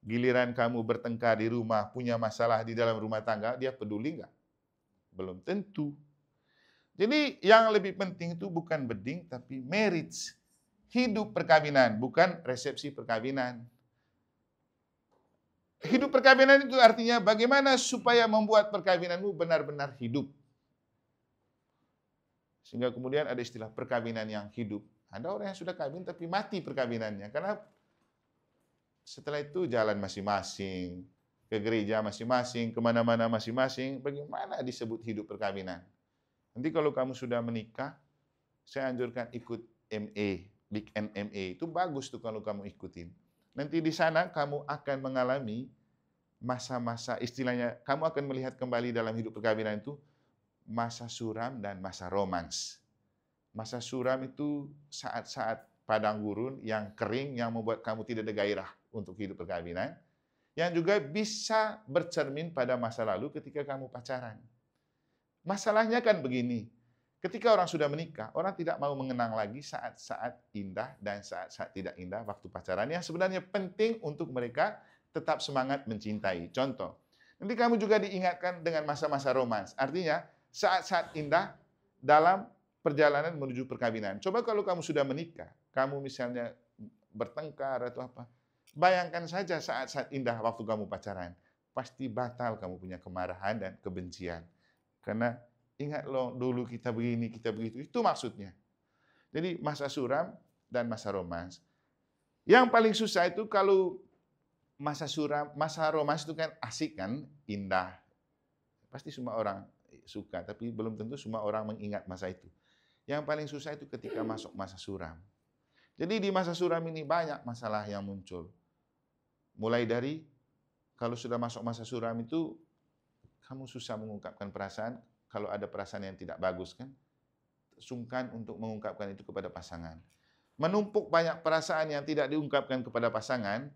Giliran kamu bertengkar di rumah, punya masalah di dalam rumah tangga, dia peduli nggak? Belum tentu. Jadi yang lebih penting itu bukan wedding, tapi marriage. Hidup perkawinan, bukan resepsi perkawinan. Hidup perkawinan itu artinya bagaimana supaya membuat perkawinanmu benar-benar hidup. Sehingga kemudian ada istilah perkawinan yang hidup. Ada orang yang sudah kawin tapi mati perkawinannya. Karena setelah itu jalan masing-masing, ke gereja masing-masing, kemana-mana masing-masing. Bagaimana disebut hidup perkawinan? Nanti kalau kamu sudah menikah, saya anjurkan ikut MA. Big MMA itu bagus tuh kalau kamu ikutin. Nanti di sana kamu akan mengalami masa-masa istilahnya, kamu akan melihat kembali dalam hidup perkawinan itu masa suram dan masa romans. Masa suram itu saat-saat padang gurun yang kering, yang membuat kamu tidak ada gairah untuk hidup perkawinan, yang juga bisa bercermin pada masa lalu ketika kamu pacaran. Masalahnya kan begini, ketika orang sudah menikah, orang tidak mau mengenang lagi saat-saat indah dan saat-saat tidak indah waktu pacaran, yang sebenarnya penting untuk mereka tetap semangat mencintai. Contoh, nanti kamu juga diingatkan dengan masa-masa romans, artinya saat-saat indah dalam perjalanan menuju perkawinan. Coba kalau kamu sudah menikah, kamu misalnya bertengkar atau apa, bayangkan saja saat-saat indah waktu kamu pacaran, pasti batal kamu punya kemarahan dan kebencian. Karena ingat loh, dulu kita begini, kita begitu. Itu maksudnya. Jadi masa suram dan masa romans. Yang paling susah itu kalau masa suram, masa romans itu kan asik kan, indah. Pasti semua orang suka, tapi belum tentu semua orang mengingat masa itu. Yang paling susah itu ketika masuk masa suram. Jadi di masa suram ini banyak masalah yang muncul. Mulai dari kalau sudah masuk masa suram itu, kamu susah mengungkapkan perasaan. Kalau ada perasaan yang tidak bagus kan, sungkan untuk mengungkapkan itu kepada pasangan. Menumpuk banyak perasaan yang tidak diungkapkan kepada pasangan,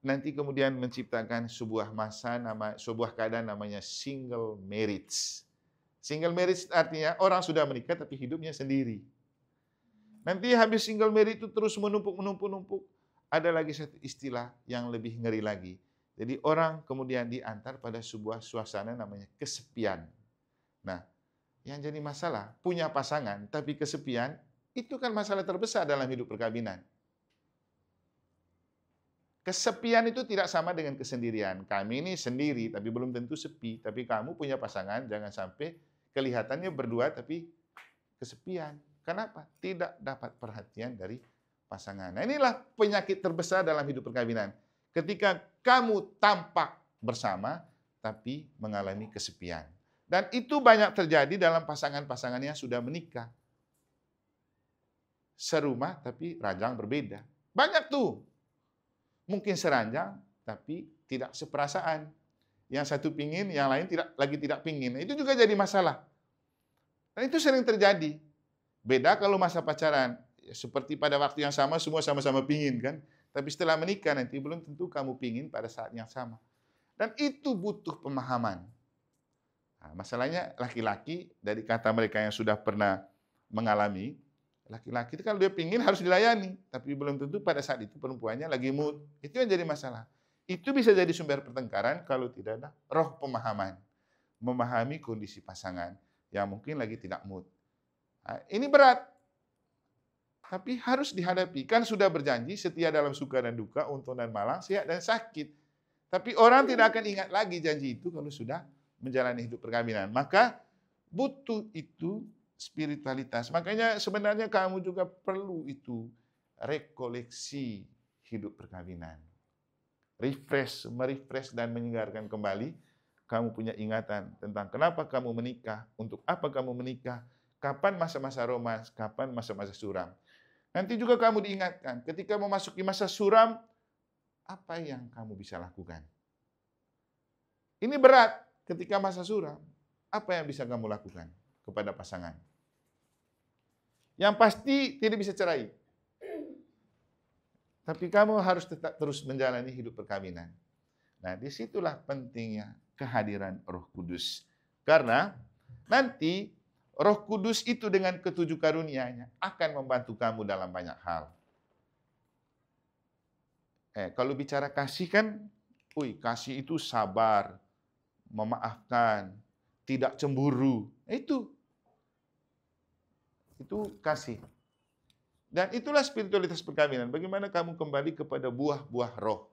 nanti kemudian menciptakan sebuah sebuah keadaan namanya single marriage. Single marriage artinya orang sudah menikah tapi hidupnya sendiri. Nanti habis single marriage itu terus menumpuk. Ada lagi satu istilah yang lebih ngeri lagi. Jadi orang kemudian diantar pada sebuah suasana namanya kesepian. Nah, yang jadi masalah, punya pasangan tapi kesepian, itu kan masalah terbesar dalam hidup perkawinan. Kesepian itu tidak sama dengan kesendirian. Kami ini sendiri, tapi belum tentu sepi. Tapi kamu punya pasangan, jangan sampai kelihatannya berdua, tapi kesepian. Kenapa? Tidak dapat perhatian dari pasangan. Nah, inilah penyakit terbesar dalam hidup perkawinan. Ketika kamu tampak bersama, tapi mengalami kesepian. Dan itu banyak terjadi dalam pasangan-pasangan yang sudah menikah. Serumah, tapi ranjang berbeda. Banyak tuh. Mungkin seranjang, tapi tidak seperasaan. Yang satu pingin, yang lain tidak pingin. Itu juga jadi masalah. Dan itu sering terjadi. Beda kalau masa pacaran. Seperti pada waktu yang sama, semua sama-sama pingin kan. Tapi setelah menikah nanti belum tentu kamu pingin pada saat yang sama. Dan itu butuh pemahaman. Nah, masalahnya laki-laki, dari kata mereka yang sudah pernah mengalami, laki-laki itu kalau dia pingin harus dilayani. Tapi belum tentu pada saat itu perempuannya lagi mood. Itu yang jadi masalah. Itu bisa jadi sumber pertengkaran kalau tidak ada roh pemahaman. Memahami kondisi pasangan yang mungkin lagi tidak mood. Nah, ini berat. Tapi harus dihadapi. Kan sudah berjanji setia dalam suka dan duka, untung dan malang, sehat dan sakit. Tapi orang tidak akan ingat lagi janji itu kalau sudah menjalani hidup perkawinan. Maka butuh itu spiritualitas. Makanya sebenarnya kamu juga perlu itu rekoleksi hidup perkawinan. Merefresh dan menyegarkan kembali. Kamu punya ingatan tentang kenapa kamu menikah, untuk apa kamu menikah, kapan masa-masa romans, kapan masa-masa suram. Nanti juga kamu diingatkan, ketika memasuki masa suram, apa yang kamu bisa lakukan? Ini berat ketika masa suram. Apa yang bisa kamu lakukan kepada pasangan? Yang pasti tidak bisa cerai. Tapi kamu harus tetap terus menjalani hidup perkawinan. Nah, disitulah pentingnya kehadiran Roh Kudus. Karena nanti Roh Kudus itu dengan ketujuh karunia-Nya akan membantu kamu dalam banyak hal. Kalau bicara kasih kan, kasih itu sabar, memaafkan, tidak cemburu. Itu kasih. Dan itulah spiritualitas perkawinan. Bagaimana kamu kembali kepada buah-buah roh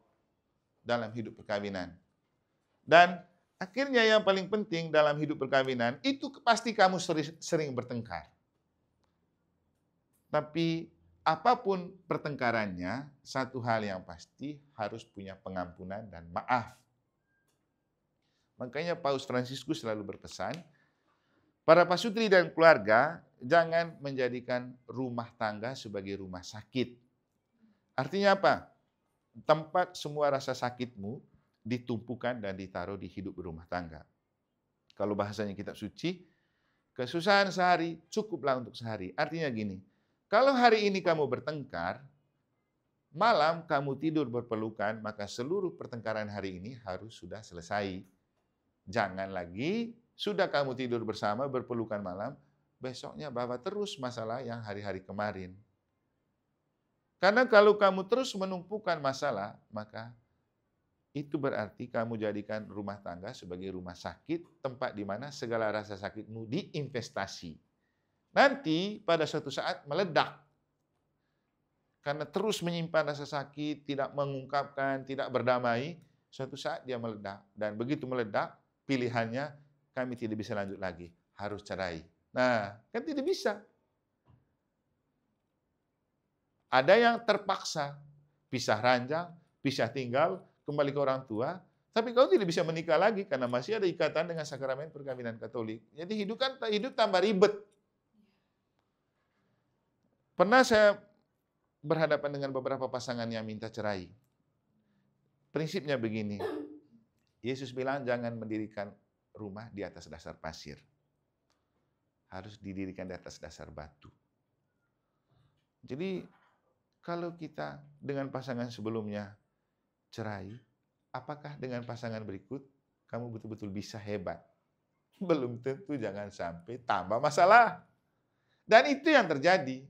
dalam hidup perkawinan. Dan akhirnya yang paling penting dalam hidup perkawinan, itu pasti kamu sering bertengkar. Tapi apapun pertengkarannya, satu hal yang pasti harus punya pengampunan dan maaf. Makanya Paus Fransiskus selalu berpesan, para pasutri dan keluarga, jangan menjadikan rumah tangga sebagai rumah sakit. Artinya apa? Tempat semua rasa sakitmu ditumpukan dan ditaruh di hidup rumah tangga. Kalau bahasanya kitab suci, kesusahan sehari cukuplah untuk sehari. Artinya gini, kalau hari ini kamu bertengkar, malam kamu tidur berpelukan, maka seluruh pertengkaran hari ini harus sudah selesai. Jangan lagi, sudah kamu tidur bersama berpelukan malam, besoknya bawa terus masalah yang hari-hari kemarin. Karena kalau kamu terus menumpukan masalah, maka itu berarti kamu jadikan rumah tangga sebagai rumah sakit, tempat di mana segala rasa sakitmu diinvestasi. Nanti pada suatu saat meledak. Karena terus menyimpan rasa sakit, tidak mengungkapkan, tidak berdamai, suatu saat dia meledak. Dan begitu meledak, pilihannya kami tidak bisa lanjut lagi, harus cerai. Nah, kan tidak bisa. Ada yang terpaksa, pisah ranjang, pisah tinggal, kembali ke orang tua, tapi kau tidak bisa menikah lagi karena masih ada ikatan dengan sakramen perkawinan Katolik. Jadi hidup tambah ribet. Pernah saya berhadapan dengan beberapa pasangan yang minta cerai. Prinsipnya begini, Yesus bilang jangan mendirikan rumah di atas dasar pasir. Harus didirikan di atas dasar batu. Jadi kalau kita dengan pasangan sebelumnya cerai, apakah dengan pasangan berikut kamu betul-betul bisa hebat? Belum tentu, jangan sampai tambah masalah. Dan itu yang terjadi.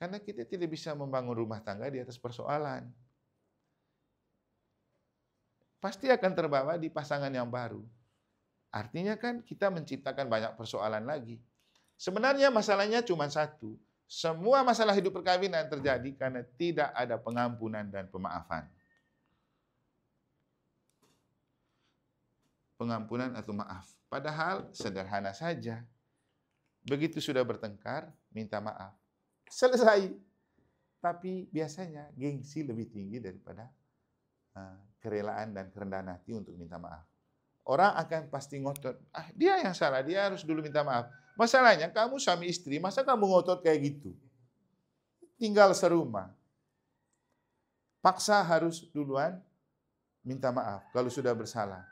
Karena kita tidak bisa membangun rumah tangga di atas persoalan. Pasti akan terbawa di pasangan yang baru. Artinya kan kita menciptakan banyak persoalan lagi. Sebenarnya masalahnya cuma satu. Semua masalah hidup perkawinan terjadi karena tidak ada pengampunan dan pemaafan. Pengampunan atau maaf. Padahal sederhana saja. Begitu sudah bertengkar, minta maaf. Selesai. Tapi biasanya gengsi lebih tinggi daripada kerelaan dan kerendahan hati untuk minta maaf. Orang akan pasti ngotot. Dia yang salah, dia harus dulu minta maaf. Masalahnya kamu suami istri, masa kamu ngotot kayak gitu? Tinggal serumah. Paksa harus duluan minta maaf kalau sudah bersalah.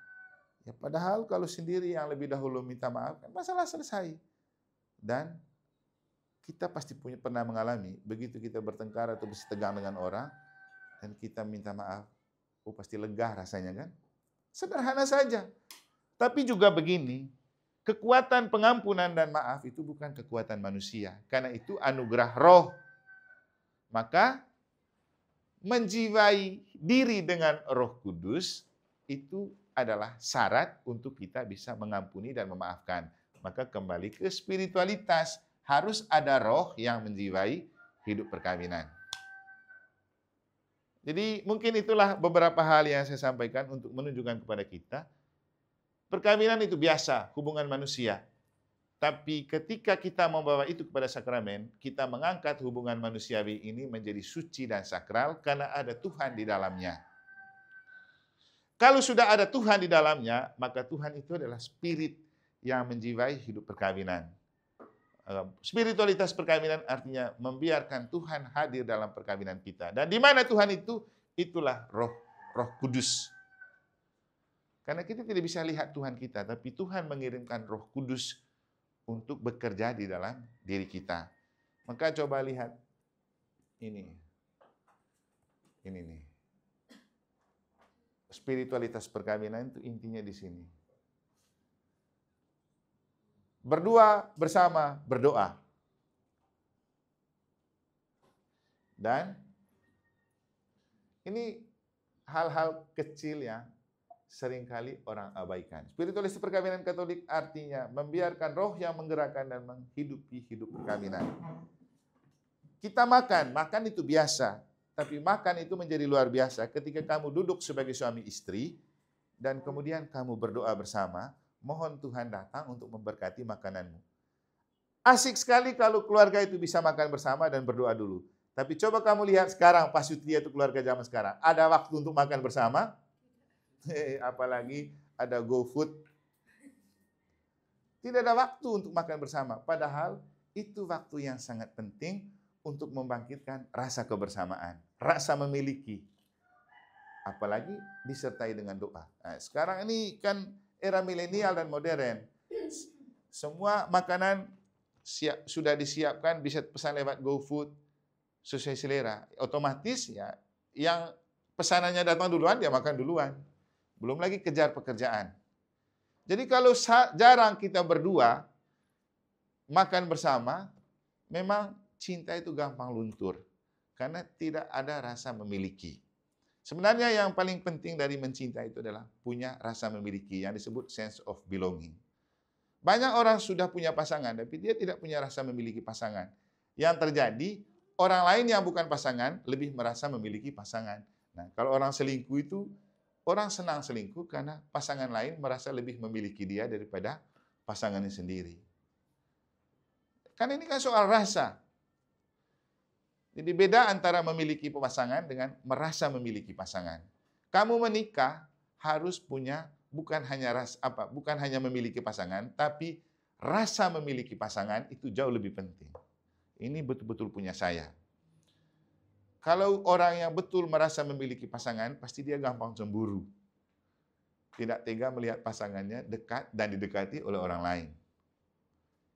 Ya, padahal kalau sendiri yang lebih dahulu minta maaf, kan masalah selesai. Dan kita pasti pernah mengalami, begitu kita bertengkar atau bersetegang dengan orang, dan kita minta maaf, pasti lega rasanya kan? Sederhana saja. Tapi juga begini, kekuatan pengampunan dan maaf itu bukan kekuatan manusia. Karena itu anugerah roh. Maka menjiwai diri dengan Roh Kudus itu adalah syarat untuk kita bisa mengampuni dan memaafkan. Maka kembali ke spiritualitas. Harus ada roh yang menjiwai hidup perkawinan. Jadi mungkin itulah beberapa hal yang saya sampaikan untuk menunjukkan kepada kita. Perkawinan itu biasa, hubungan manusia. Tapi ketika kita membawa itu kepada sakramen, kita mengangkat hubungan manusiawi ini menjadi suci dan sakral karena ada Tuhan di dalamnya. Kalau sudah ada Tuhan di dalamnya, maka Tuhan itu adalah spirit yang menjiwai hidup perkawinan. Spiritualitas perkawinan artinya membiarkan Tuhan hadir dalam perkawinan kita. Dan di mana Tuhan itu? Itulah Roh Kudus. Karena kita tidak bisa lihat Tuhan kita, tapi Tuhan mengirimkan Roh Kudus untuk bekerja di dalam diri kita. Maka coba lihat ini. Ini nih. Spiritualitas perkawinan itu intinya di sini. Berdua bersama berdoa. Dan ini hal-hal kecil yang seringkali orang abaikan. Spiritualitas perkawinan Katolik artinya membiarkan roh yang menggerakkan dan menghidupi hidup perkawinan. Kita makan itu biasa. Tapi makan itu menjadi luar biasa ketika kamu duduk sebagai suami istri dan kemudian kamu berdoa bersama. Mohon Tuhan datang untuk memberkati makananmu. Asik sekali kalau keluarga itu bisa makan bersama dan berdoa dulu. Tapi coba kamu lihat sekarang, Pak Sutria itu keluarga zaman sekarang. Ada waktu untuk makan bersama? Apalagi ada GoFood. Tidak ada waktu untuk makan bersama. Padahal itu waktu yang sangat penting untuk membangkitkan rasa kebersamaan. Rasa memiliki. apalagi disertai dengan doa. Nah, sekarang ini kan era milenial dan modern. Semua makanan sudah disiapkan, bisa pesan lewat GoFood sesuai selera. Otomatis ya, yang pesanannya datang duluan, dia makan duluan. Belum lagi kejar pekerjaan. Jadi kalau jarang kita berdua makan bersama, memang cinta itu gampang luntur. Karena tidak ada rasa memiliki. Sebenarnya yang paling penting dari mencinta itu adalah punya rasa memiliki, yang disebut sense of belonging. Banyak orang sudah punya pasangan, tapi dia tidak punya rasa memiliki pasangan. Yang terjadi, orang lain yang bukan pasangan lebih merasa memiliki pasangan. Nah, kalau orang selingkuh itu, orang senang selingkuh karena pasangan lain merasa lebih memiliki dia daripada pasangannya sendiri. Kan ini kan soal rasa. Jadi beda antara memiliki pasangan dengan merasa memiliki pasangan. Kamu menikah harus punya bukan hanya memiliki pasangan, tapi rasa memiliki pasangan itu jauh lebih penting. Ini betul-betul punya saya. Kalau orang yang betul merasa memiliki pasangan, pasti dia gampang cemburu. Tidak tega melihat pasangannya dekat dan didekati oleh orang lain.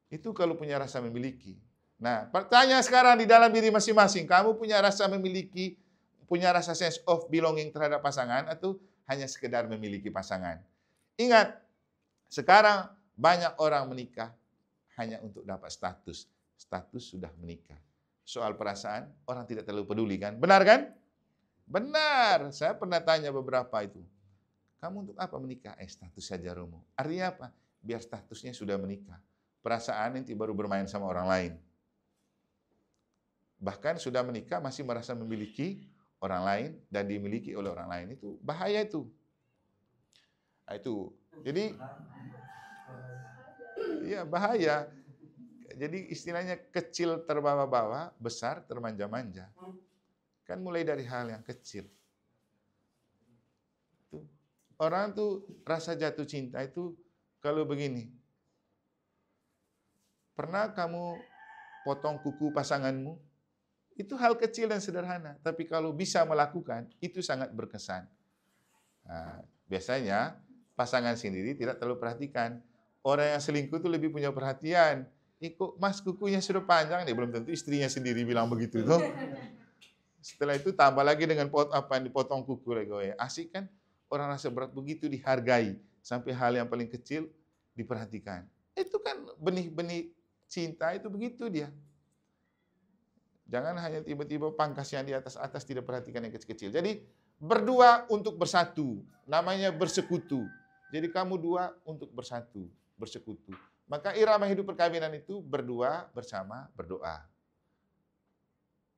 Itu kalau punya rasa memiliki. Nah, pertanyaan sekarang di dalam diri masing-masing, kamu punya rasa memiliki, punya rasa sense of belonging terhadap pasangan, atau hanya sekedar memiliki pasangan? Ingat, sekarang banyak orang menikah hanya untuk dapat status. Status sudah menikah. Soal perasaan, orang tidak terlalu peduli kan? Benar kan? Benar. Saya pernah tanya beberapa itu. Kamu untuk apa menikah? Status saja, Romo. Artinya apa? Biar statusnya sudah menikah. Perasaan nanti baru bermain sama orang lain. Bahkan sudah menikah masih merasa memiliki orang lain dan dimiliki oleh orang lain. Itu bahaya itu. Nah, itu. Jadi, ya bahaya. Jadi istilahnya kecil terbawa-bawa, besar termanja-manja. Kan mulai dari hal yang kecil. Orang tuh rasa jatuh cinta itu kalau begini. Pernah kamu potong kuku pasanganmu? Itu hal kecil dan sederhana, tapi kalau bisa melakukan, itu sangat berkesan. Nah, biasanya pasangan sendiri tidak terlalu perhatikan. Orang yang selingkuh itu lebih punya perhatian. Kok mas kukunya sudah panjang nih, belum tentu istrinya sendiri bilang begitu tuh. Setelah itu tambah lagi dengan dipotong kuku lagi. Asik kan? Orang rasa berat begitu dihargai, sampai hal yang paling kecil diperhatikan. Itu kan benih-benih cinta itu begitu dia. Jangan hanya tiba-tiba pangkas yang di atas-atas tidak perhatikan yang kecil-kecil. Jadi berdua untuk bersatu, namanya bersekutu. Jadi kamu dua untuk bersatu, bersekutu. Maka irama hidup perkawinan itu berdua bersama berdoa.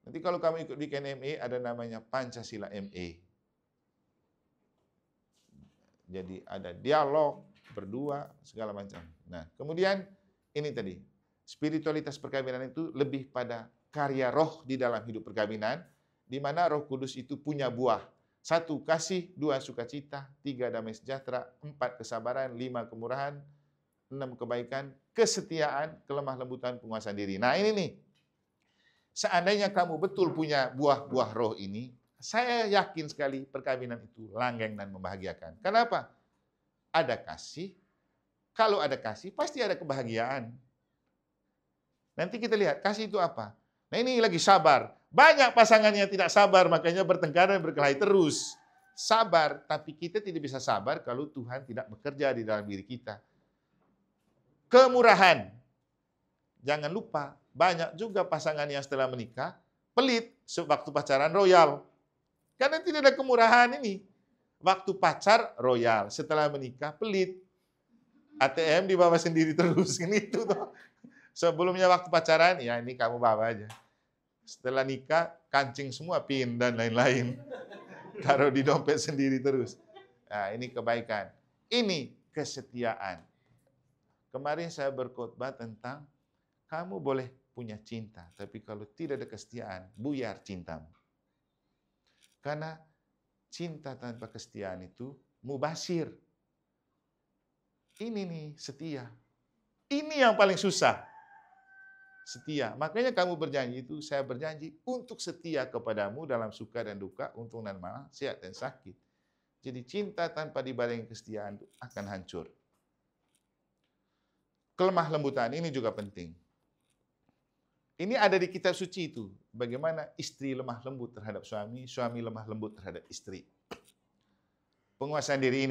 Nanti kalau kamu ikut weekend ME ada namanya Pancasila ME. Jadi ada dialog, berdua, segala macam. Nah, kemudian ini tadi, spiritualitas perkawinan itu lebih pada karya roh di dalam hidup perkawinan, di mana Roh Kudus itu punya buah. 1, kasih, 2, sukacita, 3, damai sejahtera, 4, kesabaran, 5, kemurahan, 6, kebaikan, kesetiaan, kelemah lembutan, penguasaan diri. Nah ini nih, seandainya kamu betul punya buah-buah roh ini, saya yakin sekali perkawinan itu langgeng dan membahagiakan. Kenapa? Ada kasih, kalau ada kasih pasti ada kebahagiaan. Nanti kita lihat, kasih itu apa? Nah ini lagi sabar. Banyak pasangan yang tidak sabar, makanya bertengkar dan berkelahi terus. Sabar, tapi kita tidak bisa sabar kalau Tuhan tidak bekerja di dalam diri kita. Kemurahan. Jangan lupa, banyak juga pasangan yang setelah menikah, pelit sewaktu pacaran royal. Karena tidak ada kemurahan ini. Waktu pacar royal, setelah menikah pelit. ATM dibawa sendiri terus. Ini itu tuh. Sebelumnya waktu pacaran, ya ini kamu bawa aja. Setelah nikah, kancing semua, pin dan lain-lain. Taruh di dompet sendiri terus. Nah, ini kebaikan. Ini kesetiaan. Kemarin saya berkhotbah tentang kamu boleh punya cinta, tapi kalau tidak ada kesetiaan, buyar cintamu. Karena cinta tanpa kesetiaan itu mubasir. Ini nih, setia. Ini yang paling susah. Setia. Makanya kamu berjanji itu, saya berjanji untuk setia kepadamu dalam suka dan duka, untung dan malang, sehat dan sakit. Jadi cinta tanpa dibarengi kesetiaan itu akan hancur. Kelemah lembutan ini juga penting. Ini ada di kitab suci itu. Bagaimana istri lemah lembut terhadap suami, suami lemah lembut terhadap istri. Penguasaan diri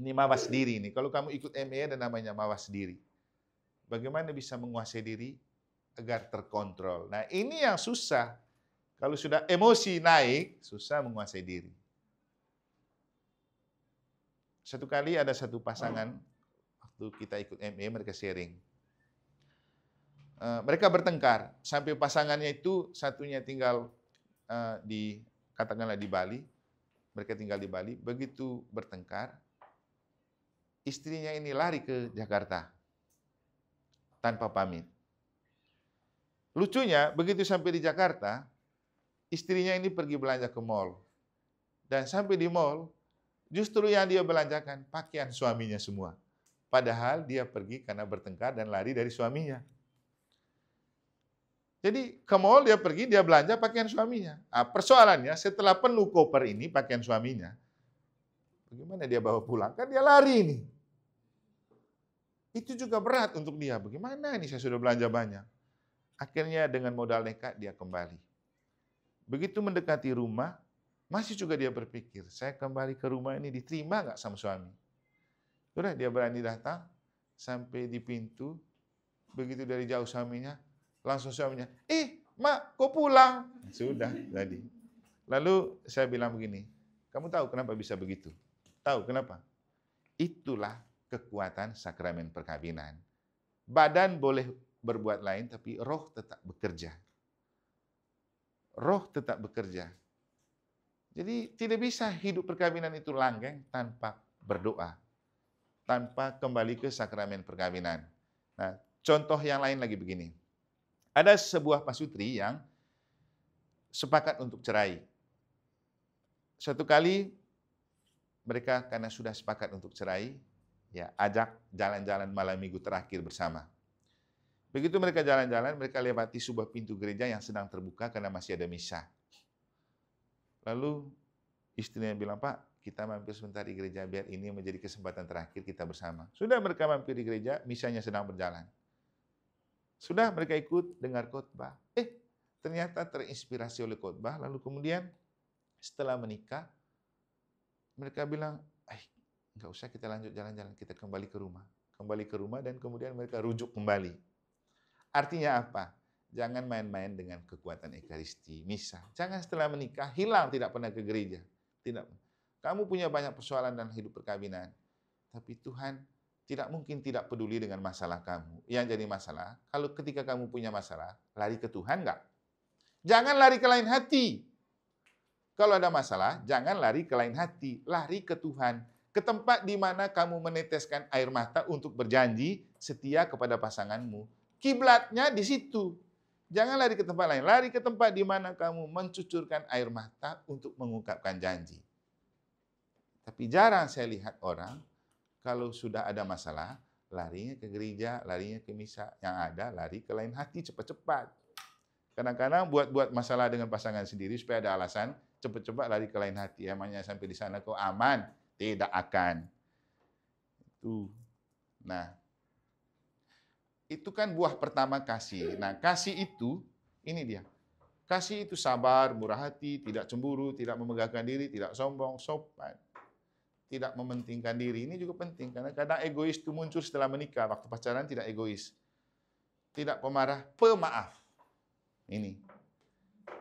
ini mawas diri ini. Kalau kamu ikut ME ada namanya mawas diri. Bagaimana bisa menguasai diri agar terkontrol. Nah, ini yang susah. Kalau sudah emosi naik, susah menguasai diri. Satu kali ada satu pasangan, waktu kita ikut ME, mereka sharing. Mereka bertengkar, sampai pasangannya itu satunya tinggal katakanlah di Bali, mereka tinggal di Bali, begitu bertengkar, istrinya ini lari ke Jakarta tanpa pamit. Lucunya, begitu sampai di Jakarta, istrinya ini pergi belanja ke mall. Dan sampai di mall, justru yang dia belanjakan pakaian suaminya semua. Padahal dia pergi karena bertengkar dan lari dari suaminya. Jadi ke mall dia pergi, dia belanja pakaian suaminya. Nah, persoalannya setelah penuh koper ini pakaian suaminya, bagaimana dia bawa pulang? Kan dia lari ini. Itu juga berat untuk dia. Bagaimana ini saya sudah belanja banyak. Akhirnya dengan modal nekat dia kembali. Begitu mendekati rumah, masih juga dia berpikir, saya kembali ke rumah ini diterima nggak sama suami? Sudah dia berani datang, sampai di pintu, begitu dari jauh suaminya, langsung suaminya, Mak, kok pulang? Sudah, jadi. Lalu saya bilang begini, kamu tahu kenapa bisa begitu? Tahu kenapa? Itulah kekuatan sakramen perkawinan. Badan boleh berbuat lain, tapi roh tetap bekerja. Roh tetap bekerja. Jadi tidak bisa hidup perkawinan itu langgeng tanpa berdoa. Tanpa kembali ke sakramen perkawinan. Nah, contoh yang lain lagi begini. Ada sebuah pasutri yang sepakat untuk cerai. Suatu kali mereka karena sudah sepakat untuk cerai, ya ajak jalan-jalan malam minggu terakhir bersama. Begitu mereka jalan-jalan, mereka lewati sebuah pintu gereja yang sedang terbuka karena masih ada misa. Lalu istrinya bilang, Pak, kita mampir sebentar di gereja biar ini menjadi kesempatan terakhir kita bersama. Sudah mereka mampir di gereja, misanya sedang berjalan. Sudah mereka ikut dengar khotbah. Ternyata terinspirasi oleh khotbah. Lalu kemudian setelah menikah, mereka bilang, nggak usah kita lanjut jalan-jalan, kita kembali ke rumah. Kembali ke rumah dan kemudian mereka rujuk kembali. Artinya apa? Jangan main-main dengan kekuatan Ekaristi, misa. Jangan setelah menikah hilang tidak pernah ke gereja. Tidak. Kamu punya banyak persoalan dalam hidup perkawinan, tapi Tuhan tidak mungkin tidak peduli dengan masalah kamu. Yang jadi masalah, kalau ketika kamu punya masalah, lari ke Tuhan enggak? Jangan lari ke lain hati. Kalau ada masalah, jangan lari ke lain hati, lari ke Tuhan. Ke tempat di mana kamu meneteskan air mata untuk berjanji setia kepada pasanganmu. Kiblatnya di situ. Jangan lari ke tempat lain. Lari ke tempat di mana kamu mencucurkan air mata untuk mengungkapkan janji. Tapi jarang saya lihat orang, kalau sudah ada masalah, larinya ke gereja, larinya ke misa. Yang ada, lari ke lain hati cepat-cepat. Kadang-kadang buat masalah dengan pasangan sendiri supaya ada alasan, cepat-cepat lari ke lain hati. Emangnya sampai di sana kau aman? Tidak akan. Nah, itu kan buah pertama kasih. Nah, kasih itu, ini dia. Kasih itu sabar, murah hati, tidak cemburu, tidak memegahkan diri, tidak sombong, sopan. Tidak mementingkan diri. Ini juga penting. Karena kadang egois itu muncul setelah menikah. Waktu pacaran tidak egois. Tidak pemarah, pemaaf. Ini.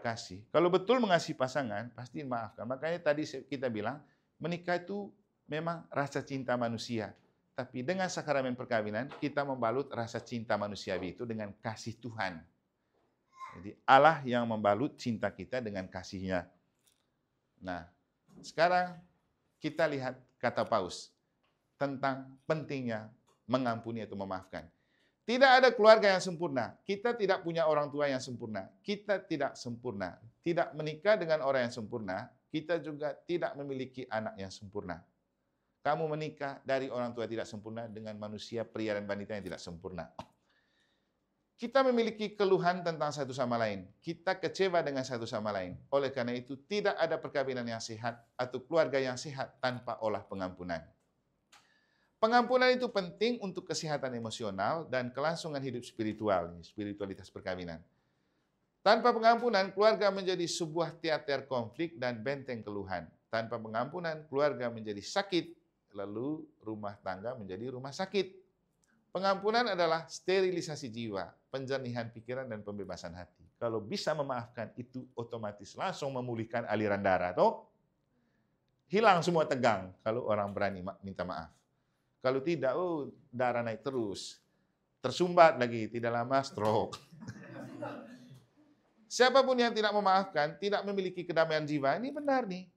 Kasih. Kalau betul mengasihi pasangan, pasti maafkan. Makanya tadi kita bilang, menikah itu memang rasa cinta manusia. Tapi dengan sakramen perkawinan, kita membalut rasa cinta manusiawi itu dengan kasih Tuhan. Jadi Allah yang membalut cinta kita dengan kasih-Nya. Nah, sekarang kita lihat kata Paus tentang pentingnya mengampuni atau memaafkan. Tidak ada keluarga yang sempurna. Kita tidak punya orang tua yang sempurna. Kita tidak sempurna. Tidak menikah dengan orang yang sempurna. Kita juga tidak memiliki anak yang sempurna. Kamu menikah dari orang tua tidak sempurna dengan manusia pria dan wanita yang tidak sempurna. Kita memiliki keluhan tentang satu sama lain. Kita kecewa dengan satu sama lain. Oleh karena itu, tidak ada perkawinan yang sehat atau keluarga yang sehat tanpa olah pengampunan. Pengampunan itu penting untuk kesehatan emosional dan kelangsungan hidup spiritual, spiritualitas perkawinan. Tanpa pengampunan, keluarga menjadi sebuah teater konflik dan benteng keluhan. Tanpa pengampunan, keluarga menjadi sakit, lalu rumah tangga menjadi rumah sakit. Pengampunan adalah sterilisasi jiwa, penjernihan pikiran dan pembebasan hati. Kalau bisa memaafkan, itu otomatis langsung memulihkan aliran darah. Toh? Hilang semua tegang kalau orang berani minta maaf. Kalau tidak, darah naik terus. Tersumbat lagi, tidak lama stroke. Siapapun yang tidak memaafkan, tidak memiliki kedamaian jiwa, ini benar nih.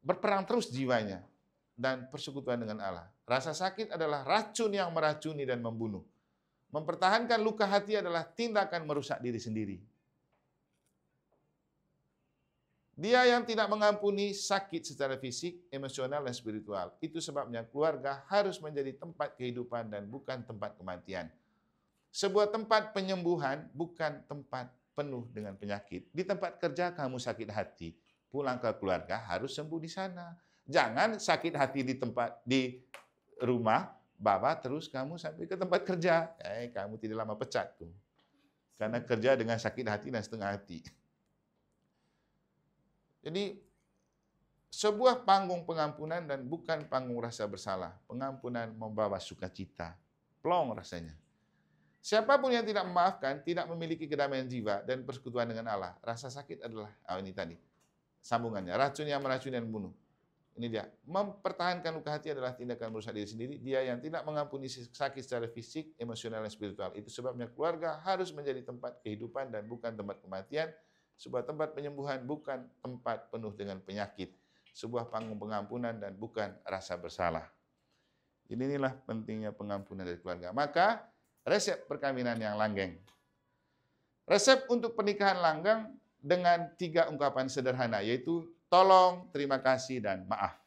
Berperang terus jiwanya dan persekutuan dengan Allah. Rasa sakit adalah racun yang meracuni dan membunuh. Mempertahankan luka hati adalah tindakan merusak diri sendiri. Dia yang tidak mengampuni sakit secara fisik, emosional, dan spiritual. Itu sebabnya keluarga harus menjadi tempat kehidupan dan bukan tempat kematian. Sebuah tempat penyembuhan, bukan tempat penuh dengan penyakit. Di tempat kerja kamu sakit hati, pulang ke keluarga harus sembuh di sana. Jangan sakit hati di rumah, bawa terus kamu sampai ke tempat kerja. Kamu tidak lama pecat tuh. Karena kerja dengan sakit hati dan setengah hati. Jadi, sebuah panggung pengampunan dan bukan panggung rasa bersalah. Pengampunan membawa sukacita. Plong rasanya. Siapapun yang tidak memaafkan, tidak memiliki kedamaian jiwa dan persekutuan dengan Allah. Rasa sakit adalah, ini tadi, sambungannya. Racun yang meracuni dan membunuh. Ini dia. Mempertahankan luka hati adalah tindakan merusak diri sendiri. Dia yang tidak mengampuni sakit secara fisik, emosional, dan spiritual. Itu sebabnya keluarga harus menjadi tempat kehidupan dan bukan tempat kematian. Sebuah tempat penyembuhan, bukan tempat penuh dengan penyakit. Sebuah panggung pengampunan dan bukan rasa bersalah. Jadi inilah pentingnya pengampunan dari keluarga. Maka, resep perkawinan yang langgeng. Resep untuk pernikahan langgeng dengan 3 ungkapan sederhana, yaitu tolong, terima kasih, dan maaf.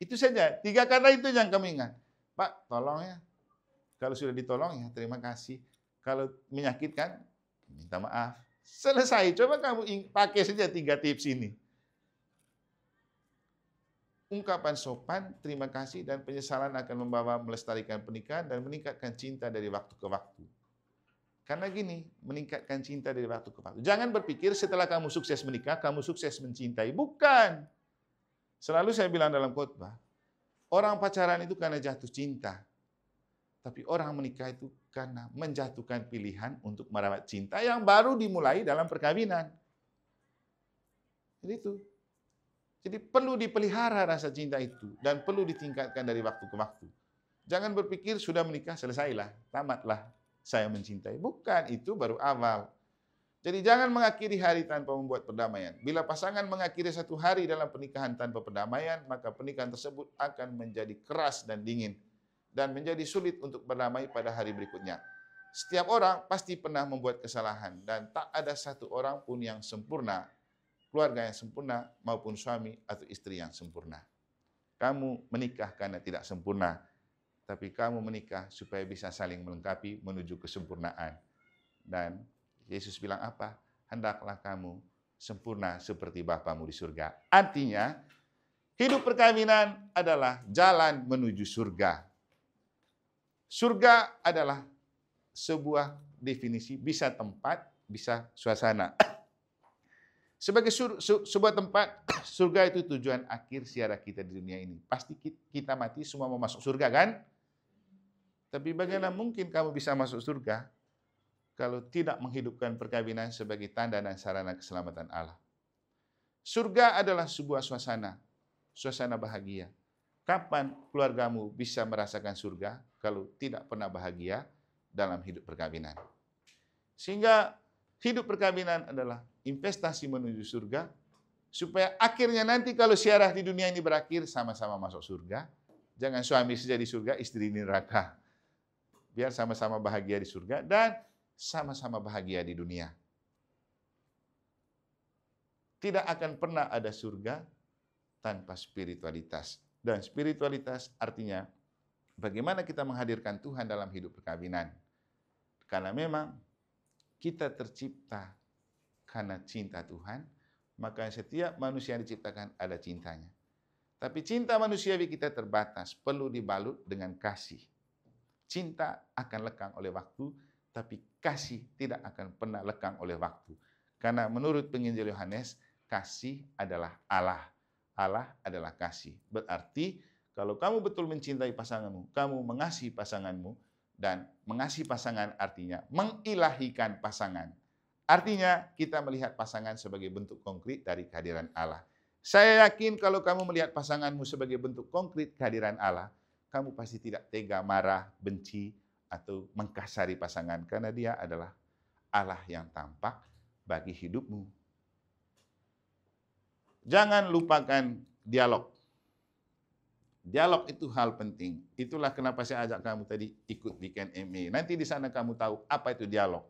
Itu saja, 3 kata itu yang kami ingat. Pak, tolong ya. Kalau sudah ditolong ya, terima kasih. Kalau menyakitkan, minta maaf. Selesai, coba kamu pakai saja 3 tips ini. Ungkapan sopan, terima kasih, dan penyesalan akan membawa melestarikan pernikahan dan meningkatkan cinta dari waktu ke waktu. Karena gini, meningkatkan cinta dari waktu ke waktu. Jangan berpikir setelah kamu sukses menikah, kamu sukses mencintai. Bukan. Selalu saya bilang dalam khotbah, orang pacaran itu karena jatuh cinta. Tapi orang menikah itu karena menjatuhkan pilihan untuk merawat cinta yang baru dimulai dalam perkawinan. Jadi itu. Jadi perlu dipelihara rasa cinta itu dan perlu ditingkatkan dari waktu ke waktu. Jangan berpikir sudah menikah selesailah, tamatlah saya mencintai. Bukan, itu baru awal. Jadi jangan mengakhiri hari tanpa membuat perdamaian. Bila pasangan mengakhiri 1 hari dalam pernikahan tanpa perdamaian, maka pernikahan tersebut akan menjadi keras dan dingin dan menjadi sulit untuk berdamai pada hari berikutnya. Setiap orang pasti pernah membuat kesalahan dan tak ada satu orang pun yang sempurna, keluarga yang sempurna maupun suami atau istri yang sempurna. Kamu menikah karena tidak sempurna, tapi kamu menikah supaya bisa saling melengkapi menuju kesempurnaan. Dan Yesus bilang apa? Hendaklah kamu sempurna seperti Bapamu di surga. Artinya, hidup perkawinan adalah jalan menuju surga. Surga adalah sebuah definisi, bisa tempat, bisa suasana. Sebagai sebuah tempat, surga itu tujuan akhir ziarah kita di dunia ini. Pasti kita mati semua mau masuk surga kan? Tapi bagaimana mungkin kamu bisa masuk surga kalau tidak menghidupkan perkawinan sebagai tanda dan sarana keselamatan Allah? Surga adalah sebuah suasana, suasana bahagia. Kapan keluargamu bisa merasakan surga kalau tidak pernah bahagia dalam hidup perkawinan? Sehingga hidup perkawinan adalah investasi menuju surga, supaya akhirnya nanti kalau ziarah di dunia ini berakhir, sama-sama masuk surga. Jangan suami saja di surga, istri di neraka. Biar sama-sama bahagia di surga dan sama-sama bahagia di dunia. Tidak akan pernah ada surga tanpa spiritualitas. Dan spiritualitas artinya bagaimana kita menghadirkan Tuhan dalam hidup perkawinan. Karena memang kita tercipta karena cinta Tuhan, maka setiap manusia yang diciptakan ada cintanya. Tapi cinta manusiawi kita terbatas, perlu dibalut dengan kasih. Cinta akan lekang oleh waktu, tapi kasih tidak akan pernah lekang oleh waktu. Karena menurut penginjil Yohanes, kasih adalah Allah. Allah adalah kasih. Berarti kalau kamu betul mencintai pasanganmu, kamu mengasihi pasanganmu, dan mengasihi pasangan artinya mengilahikan pasangan. Artinya kita melihat pasangan sebagai bentuk konkret dari kehadiran Allah. Saya yakin kalau kamu melihat pasanganmu sebagai bentuk konkret kehadiran Allah, kamu pasti tidak tega, marah, benci, atau mengkasari pasangan. Karena dia adalah Allah yang tampak bagi hidupmu. Jangan lupakan dialog. Dialog itu hal penting. Itulah kenapa saya ajak kamu tadi ikut Weekend MA. Nanti di sana kamu tahu apa itu dialog.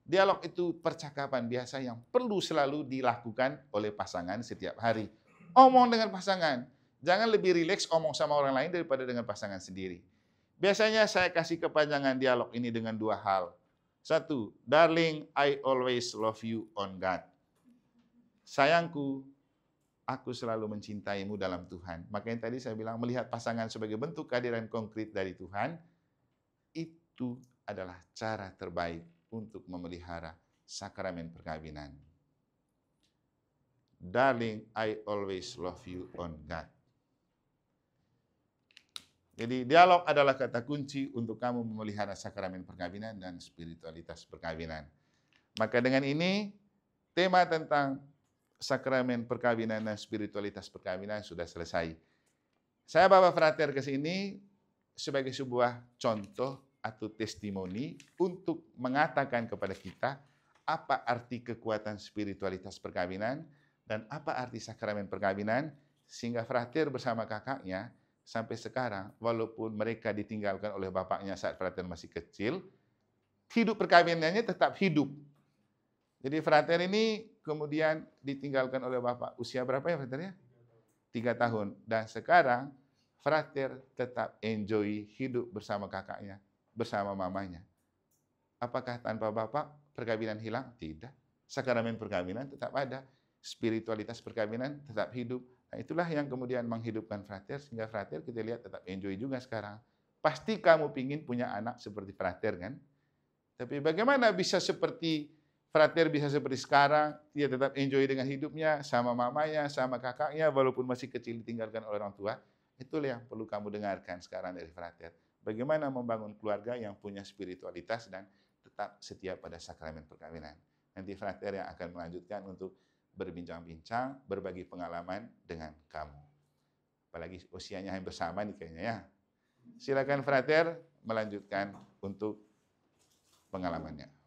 Dialog itu percakapan biasa yang perlu selalu dilakukan oleh pasangan setiap hari. Omong dengan pasangan. Jangan lebih rileks omong sama orang lain daripada dengan pasangan sendiri. Biasanya saya kasih kepanjangan dialog ini dengan dua hal. Satu, darling, I always love you on God. Sayangku, aku selalu mencintaimu dalam Tuhan. Makanya tadi saya bilang melihat pasangan sebagai bentuk kehadiran konkret dari Tuhan, itu adalah cara terbaik untuk memelihara sakramen perkawinan. Darling, I always love you on God. Jadi dialog adalah kata kunci untuk kamu memelihara sakramen perkawinan dan spiritualitas perkawinan. Maka dengan ini, tema tentang sakramen perkawinan dan spiritualitas perkawinan sudah selesai. Saya bawa frater ke sini sebagai sebuah contoh atau testimoni untuk mengatakan kepada kita apa arti kekuatan spiritualitas perkawinan dan apa arti sakramen perkawinan, sehingga frater bersama kakaknya sampai sekarang, walaupun mereka ditinggalkan oleh bapaknya saat frater masih kecil, hidup perkawinannya tetap hidup. Jadi frater ini kemudian ditinggalkan oleh bapak. Usia berapa ya frater ya? 3 tahun. Dan sekarang frater tetap enjoy hidup bersama kakaknya, bersama mamanya. Apakah tanpa bapak perkawinan hilang? Tidak. Sakramen perkawinan tetap ada. Spiritualitas perkawinan tetap hidup. Nah, itulah yang kemudian menghidupkan frater, sehingga frater kita lihat tetap enjoy juga sekarang. Pasti kamu pingin punya anak seperti frater kan? Tapi bagaimana bisa seperti frater bisa seperti sekarang, dia tetap enjoy dengan hidupnya, sama mamanya, sama kakaknya, walaupun masih kecil ditinggalkan oleh orang tua. Itulah yang perlu kamu dengarkan sekarang dari frater. Bagaimana membangun keluarga yang punya spiritualitas dan tetap setia pada sakramen perkawinan. Nanti frater yang akan melanjutkan untuk berbincang-bincang, berbagi pengalaman dengan kamu. Apalagi usianya hampir sama nih kayaknya ya. Silakan frater melanjutkan untuk pengalamannya.